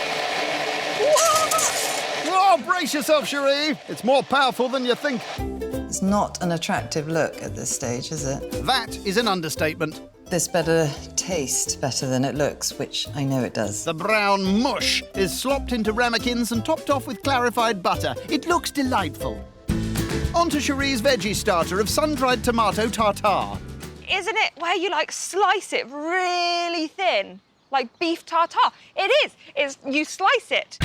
Oh, brace yourself, Sheree. It's more powerful than you think. It's not an attractive look at this stage, is it? That is an understatement. This better taste better than it looks, which I know it does. The brown mush is slopped into ramekins and topped off with clarified butter. It looks delightful. On to Sheree's veggie starter of sun-dried tomato tartare. Isn't it where you, like, slice it really thin? Like beef tartare. It is. You slice it.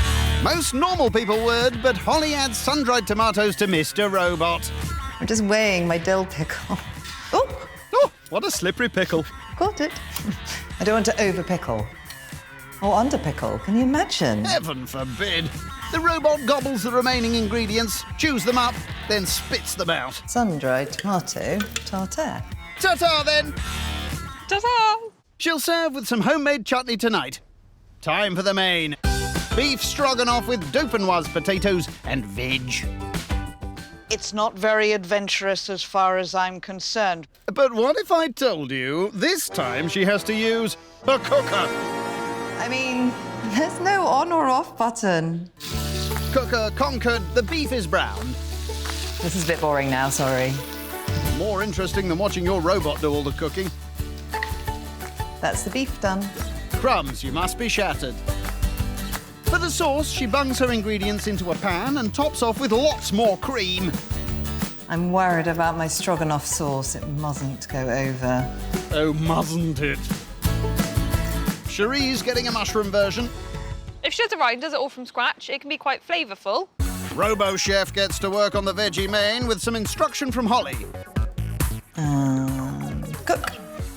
Most normal people would, but Holly adds sun-dried tomatoes to Mr. Robot. I'm just weighing my dill pickle. Oh! Oh, what a slippery pickle. Got it. I don't want to over-pickle. Or under-pickle, can you imagine? Heaven forbid. The robot gobbles the remaining ingredients, chews them up, then spits them out. Sun-dried tomato tartare. Ta-ta, then! Ta-ta! She'll serve with some homemade chutney tonight. Time for the main. Beef stroganoff with dauphinoise potatoes and veg. It's not very adventurous as far as I'm concerned. But what if I told you this time she has to use a cooker? I mean, there's no on or off button. Cooker conquered, the beef is brown. This is a bit boring now, sorry. More interesting than watching your robot do all the cooking. That's the beef done. Crumbs, you must be shattered. For the sauce, she bungs her ingredients into a pan and tops off with lots more cream. I'm worried about my stroganoff sauce. It mustn't go over. Oh, mustn't it? Sheree's getting a mushroom version. If Sheree does it all from scratch, it can be quite flavourful. Robo Chef gets to work on the veggie main with some instruction from Holly. Cook.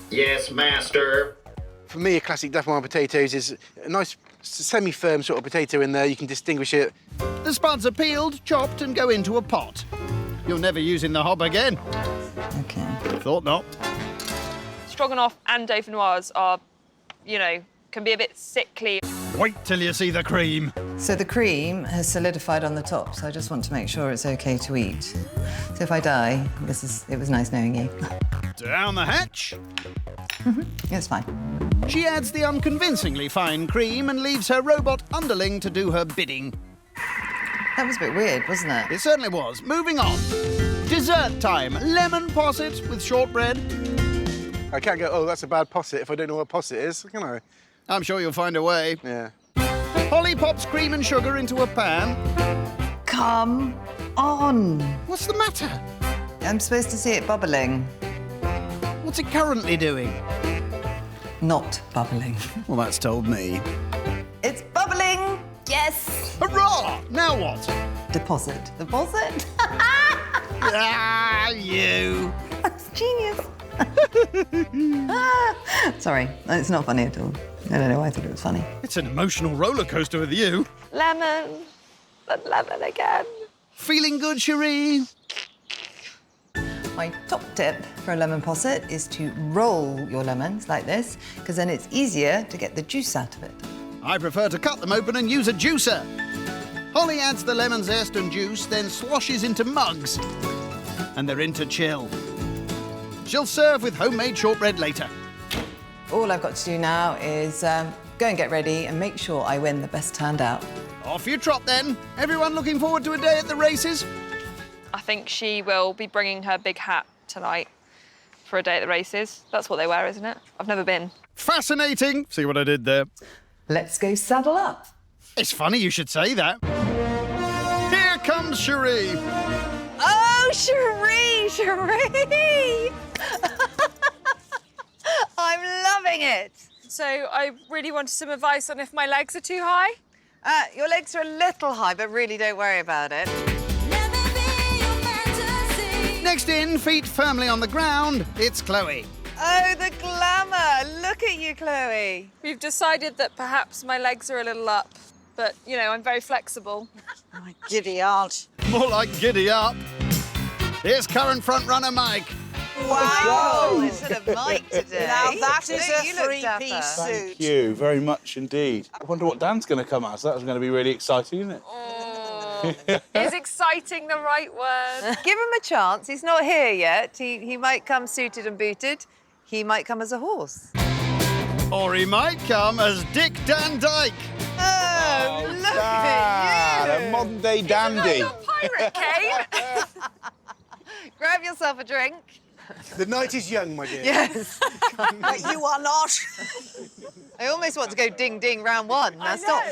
Yes, master. For me, a classic dauphinoise potatoes is a nice semi-firm sort of potato in there. You can distinguish it. The spuds are peeled, chopped and go into a pot. You'll never use in the hob again. Okay. Thought not. Stroganoff and dauphinoise are, you know, can be a bit sickly. Wait till you see the cream. So the cream has solidified on the top, so I just want to make sure it's okay to eat. So if I die, it was nice knowing you. Down the hatch. It's fine. She adds the unconvincingly fine cream and leaves her robot underling to do her bidding. That was a bit weird, wasn't it? It certainly was. Moving on. Dessert time. Lemon posset with shortbread. I can't go, oh, that's a bad posset if I don't know what posset is, can I? I'm sure you'll find a way. Yeah. Holly pops cream and sugar into a pan. Come on. What's the matter? I'm supposed to see it bubbling. What's it currently doing? Not bubbling. Well, that's told me. It's bubbling! Yes! Hurrah! Now what? Deposit. Deposit? Ah, you. That's genius. Sorry, it's not funny at all. I don't know why I thought it was funny. It's an emotional roller coaster with you. Lemon, but lemon again. Feeling good, Sheree? My top tip for a lemon posset is to roll your lemons like this, because then it's easier to get the juice out of it. I prefer to cut them open and use a juicer. Holly adds the lemon zest and juice, then sloshes into mugs. And they're in to chill. She'll serve with homemade shortbread later. All I've got to do now is go and get ready and make sure I win the best turned out. Off you trot then. Everyone looking forward to a day at the races? I think she will be bringing her big hat tonight for a day at the races. That's what they wear, isn't it? I've never been. Fascinating. See what I did there? Let's go saddle up. It's funny you should say that. Here comes Sheree. Oh, Sheree, Sheree! I'm loving it. So I really wanted some advice on if my legs are too high. Your legs are a little high, but really don't worry about it. Next in, feet firmly on the ground, it's Chloe. Oh, the glamour. Look at you, Chloe. We've decided that perhaps my legs are a little up, but, you know, I'm very flexible. My giddy aunt. More like giddy up. Here's current front-runner Mike. Wow. Instead of Mike today. Now that is Luke, a you look three-piece dapper. suit. Thank you very much indeed. I wonder what Dan's going to come as. That's going to be really exciting, isn't it? Is exciting the right word? Give him a chance. He's not here yet. He might come suited and booted. He might come as a horse. Or he might come as Dick Van Dyke. Oh, look Dad, at you. a modern-day dandy. Pirate, Kate. Grab yourself a drink. The night is young, my dear. Yes. But you are not. I almost want to go ding ding round one. Now stop.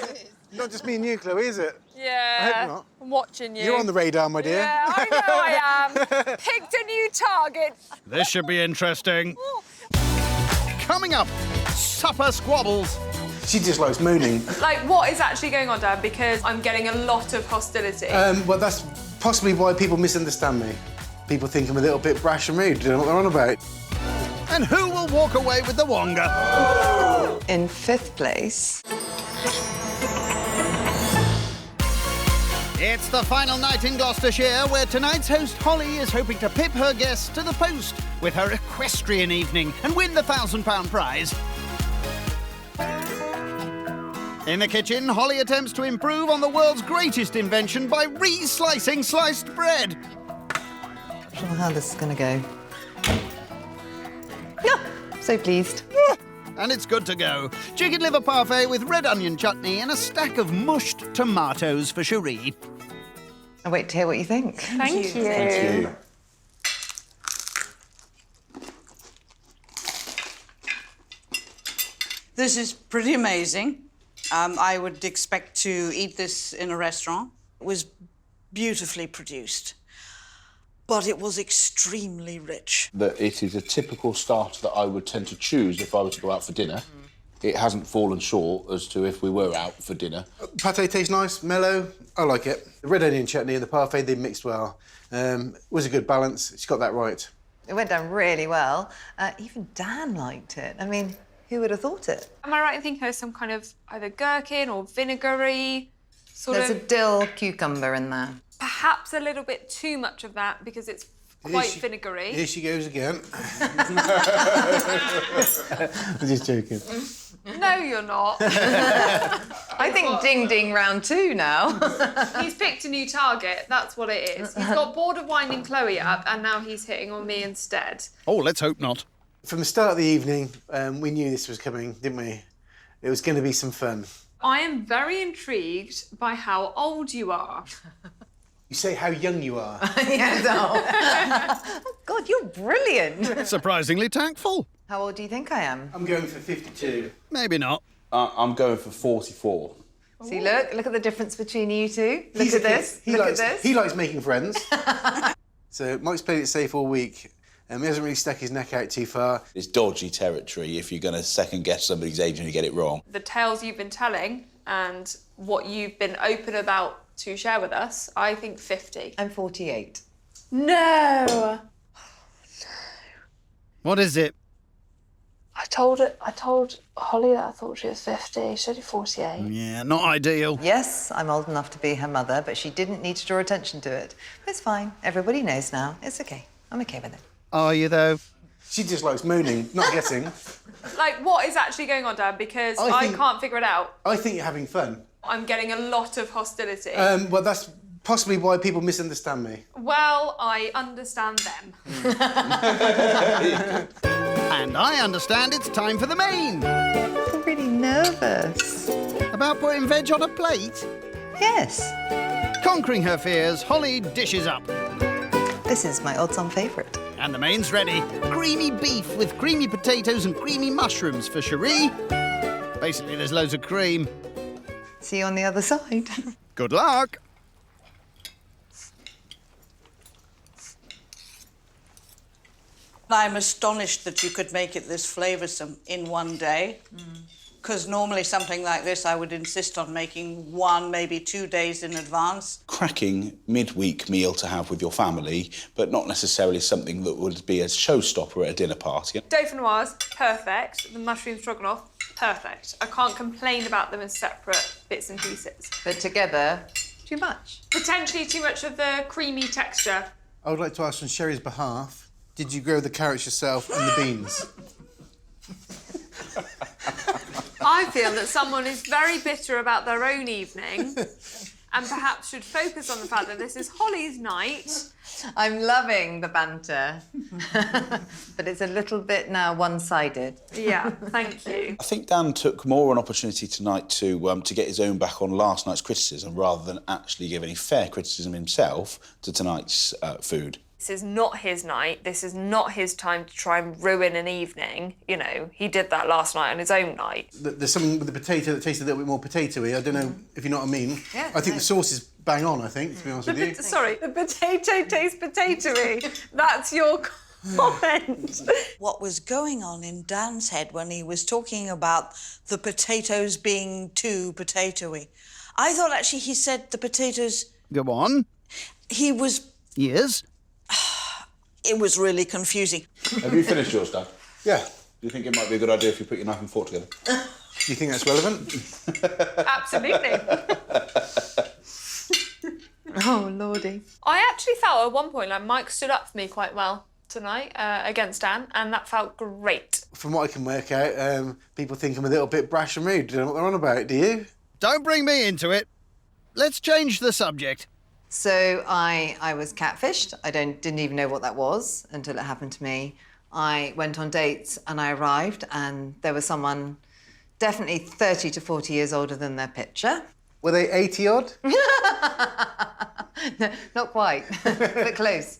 Not just me and you, Chloe, is it? Yeah. I hope not. I'm watching you. You're on the radar, my dear. Yeah, I know I am. Picked a new target. This should be interesting. Coming up, supper squabbles. She just likes mooning. Like, what is actually going on, Dad? Because I'm getting a lot of hostility. Well, that's possibly why people misunderstand me. People think I'm a little bit brash and rude. Do you know what they're on about? And who will walk away with the Wonga? In fifth place. It's the final night in Gloucestershire, where tonight's host Holly is hoping to pip her guests to the post with her equestrian evening and win the £1,000 prize. In the kitchen, Holly attempts to improve on the world's greatest invention by re-slicing sliced bread. I don't know how this is going to go. No, so pleased. And it's good to go. Chicken liver parfait with red onion chutney and a stack of mushed tomatoes for Sheree. I'll wait to hear what you think. Thank you. Thank you. This is pretty amazing. I would expect to eat this in a restaurant. It was beautifully produced, but it was extremely rich. That it is a typical starter that I would tend to choose if I were to go out for dinner. It hasn't fallen short as to if we were out for dinner. Pate tastes nice, mellow. I like it. The red onion chutney and the parfait, they mixed well. Was a good balance. She got that right. It went down really well. Even Dan liked it. I mean, who would have thought it? Am I right in thinking there's some kind of either gherkin or vinegary sort There's of... a dill cucumber in there. Perhaps a little bit too much of that because it's quite vinegary. Here she goes again. I'm just joking. No, you're not. I think ding ding round 2 now. He's picked a new target, that's what it is. He's got bored of winding Chloe up and now he's hitting on me instead. Oh, let's hope not. From the start of the evening, we knew this was coming, didn't we? It was going to be some fun. I am very intrigued by how old you are. You say how young you are. Yeah, no. Oh, God, you're brilliant. Surprisingly tactful. How old do you think I am? I'm going for 52. Maybe not. I'm going for 44. See, look at the difference between you two. Look at this. He likes making friends. So Mike's played it safe all week. He hasn't really stuck his neck out too far. It's dodgy territory if you're going to second-guess somebody's age and you get it wrong. The tales you've been telling and what you've been open about to share with us, I think 50. I'm 48. No! What is it? I told Holly that I thought she was 50. She said 48. Yeah, not ideal. Yes, I'm old enough to be her mother, but she didn't need to draw attention to it. It's fine. Everybody knows now. It's okay. I'm okay with it. Are you, though? She just likes moaning, not guessing. Like, what is actually going on, Dad? Because I can't figure it out. I think you're having fun. I'm getting a lot of hostility. Well, that's possibly why people misunderstand me. Well, I understand them. And I understand it's time for the main. I'm really nervous. About putting veg on a plate? Yes. Conquering her fears, Holly dishes up. This is my odds-on favourite. And the main's ready. Creamy beef with creamy potatoes and creamy mushrooms for Sheree. Basically, there's loads of cream. See you on the other side. Good luck. I'm astonished that you could make it this flavoursome in one day. Because normally something like this I would insist on making 1, maybe 2 days in advance. Cracking midweek meal to have with your family, but not necessarily something that would be a showstopper at a dinner party. Dauphinoise, perfect. The mushroom stroganoff, perfect. I can't complain about them as separate bits and pieces. But together, too much. Potentially too much of the creamy texture. I would like to ask on Sherry's behalf, did you grow the carrots yourself and the beans? I feel that someone is very bitter about their own evening and perhaps should focus on the fact that this is Holly's night. I'm loving the banter. But it's a little bit now one-sided. Yeah, thank you. I think Dan took more an opportunity tonight to get his own back on last night's criticism rather than actually give any fair criticism himself to tonight's food. This is not his night. This is not his time to try and ruin an evening. You know, he did that last night on his own night. There's something with the potato that tastes a little bit more potatoey. I don't know if you know what I mean. Yeah, I think the sauce is bang on, I think, to be honest with you. Sorry, the potato tastes potatoey. That's your comment. What was going on in Dan's head when he was talking about the potatoes being too potatoey? I thought actually he said the potatoes... Go on. He was... Yes? It was really confusing. Have you finished yours, Dad? Yeah. Do you think it might be a good idea if you put your knife and fork together? Do you think that's relevant? Absolutely. Oh, Lordy. I actually felt at one point like Mike stood up for me quite well tonight against Dan, and that felt great. From what I can work out, people think I'm a little bit brash and rude. Do you know what they're on about, do you? Don't bring me into it. Let's change the subject. So I was catfished. I didn't even know what that was until it happened to me. I went on dates and I arrived and there was someone definitely 30 to 40 years older than their picture. Were they 80 odd? No, not quite, but close.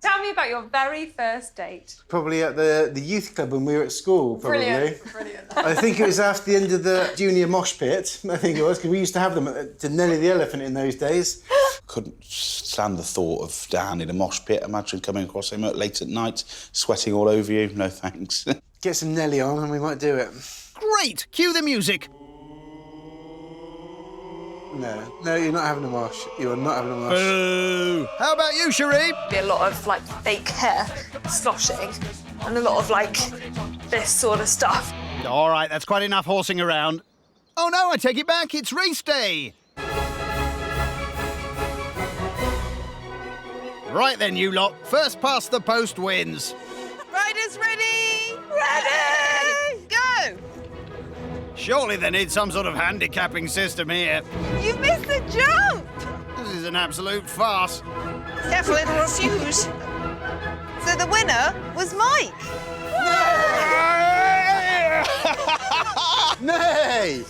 Tell me about your very first date. Probably at the youth club when we were at school, probably. Brilliant. I think it was after the end of the junior mosh pit, I think it was, because we used to have them to Nelly the Elephant in those days. Couldn't stand the thought of Dan in a mosh pit. Imagine coming across him late at night, sweating all over you. No thanks. Get some Nelly on and we might do it. Great! Cue the music. No, you're not having a mosh. You are not having a mosh. Boo! How about you, Sheree? Be a lot of like fake hair sloshing and a lot of like this sort of stuff. All right, that's quite enough horsing around. Oh no, I take it back. It's race day. Right then, you lot. First past the post wins. Riders ready? Ready! Go! Surely they need some sort of handicapping system here. You missed the jump! This is an absolute farce. Careful, it'll refuse. So the winner was Mike. Nay!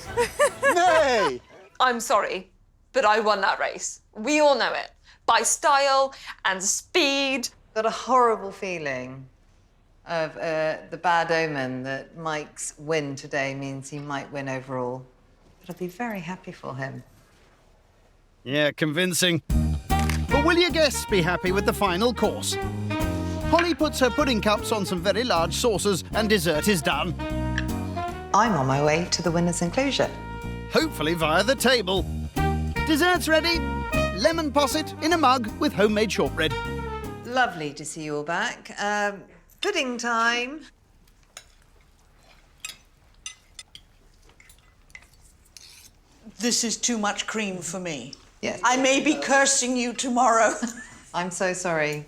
Nay! I'm sorry, but I won that race. We all know it. By style and speed. Got a horrible feeling of the bad omen that Mike's win today means he might win overall. But I'll be very happy for him. Yeah, convincing. But will your guests be happy with the final course? Holly puts her pudding cups on some very large saucers and dessert is done. I'm on my way to the winner's enclosure. Hopefully via the table. Dessert's ready. Lemon posset in a mug with homemade shortbread. Lovely to see you all back. Pudding time. This is too much cream for me. Yes. I may be cursing you tomorrow. I'm so sorry.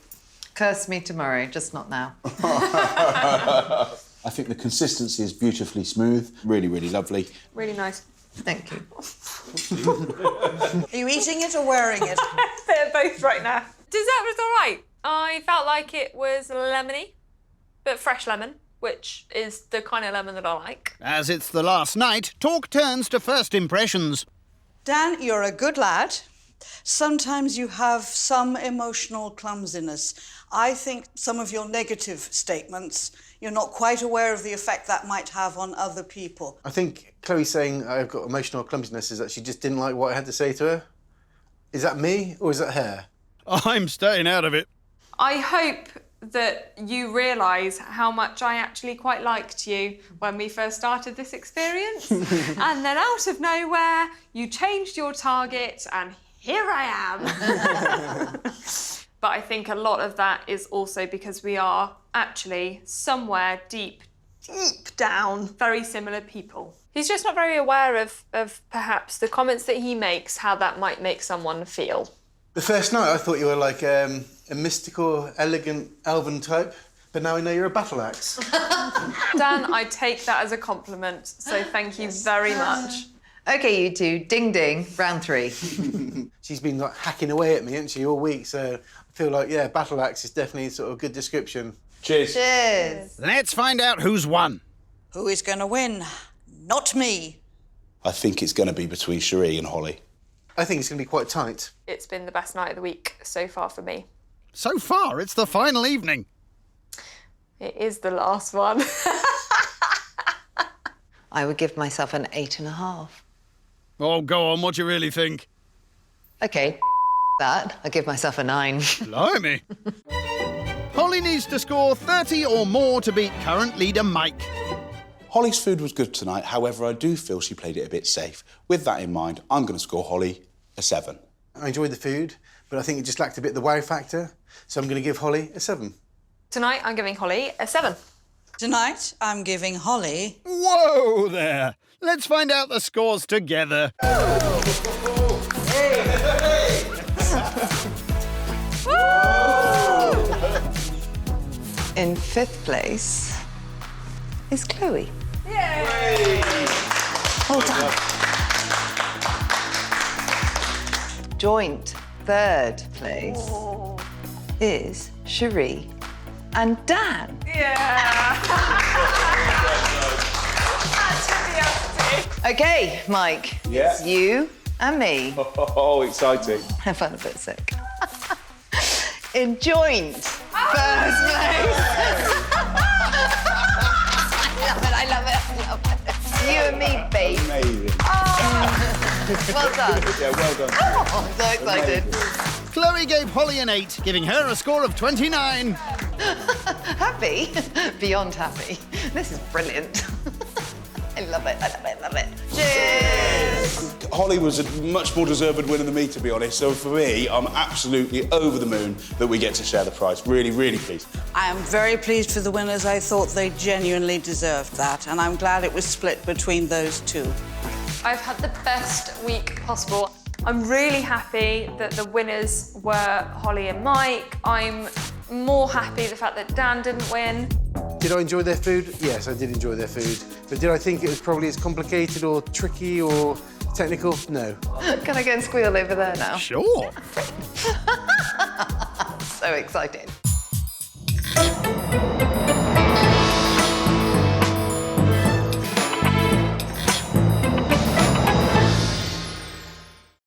Curse me tomorrow, just not now. I think the consistency is beautifully smooth. Really, really lovely. Really nice. Thank you. Are you eating it or wearing it? They're both right now. Dessert was all right. I felt like it was lemony, but fresh lemon, which is the kind of lemon that I like. As it's the last night, talk turns to first impressions. Dan, you're a good lad. Sometimes you have some emotional clumsiness. I think some of your negative statements, you're not quite aware of the effect that might have on other people. I think Chloe saying I've got emotional clumsiness is that she just didn't like what I had to say to her. Is that me or is that her? I'm staying out of it. I hope that you realise how much I actually quite liked you when we first started this experience. And then out of nowhere, you changed your target and here I am. But I think a lot of that is also because we are actually somewhere deep down very similar people. He's just not very aware of perhaps the comments that he makes, how that might make someone feel. The first night I thought you were like a mystical, elegant, elven type, but now I know you're a battle axe. Dan, I take that as a compliment, so thank you very much. OK, you two, ding ding, round 3. She's been like hacking away at me, hasn't she, all week, so I feel like, yeah, battle axe is definitely sort of a good description. Cheers. Cheers. Let's find out who's won. Who is going to win? Not me. I think it's going to be between Sheree and Holly. I think it's going to be quite tight. It's been the best night of the week so far for me. So far, it's the final evening. It is the last one. I would give myself an 8.5. Oh, go on, what do you really think? OK, that. I'll give myself a 9. Blimey. Holly needs to score 30 or more to beat current leader Mike. Holly's food was good tonight, however, I do feel she played it a bit safe. With that in mind, I'm going to score Holly a 7. I enjoyed the food, but I think it just lacked a bit of the wow factor, so I'm going to give Holly a 7. Tonight, I'm giving Holly a 7. Tonight, I'm giving Holly... Whoa there! Let's find out the scores together. In 5th place is Chloe. Yay! Well done. Joint third place is Sheree and Dan. Okay, Mike. Yeah. It's you and me. Oh, exciting. I felt a bit sick. In joint first place. I love it. You and me, babe. Amazing. Well done. Yeah, well done. Oh, I'm so excited. Chloe gave Holly an 8, giving her a score of 29. Happy? Beyond happy. This is brilliant. I love it, I love it, love it. Cheers! Holly was a much more deserved winner than me, to be honest. So for me, I'm absolutely over the moon that we get to share the prize. Really, really pleased. I am very pleased for the winners. I thought they genuinely deserved that, and I'm glad it was split between those two. I've had the best week possible. I'm really happy that the winners were Holly and Mike. I'm more happy the fact that Dan didn't win. Did I enjoy their food? Yes, I did enjoy their food. But did I think it was probably as complicated or tricky or technical? No. Can I go and squeal over there now? Sure. So excited.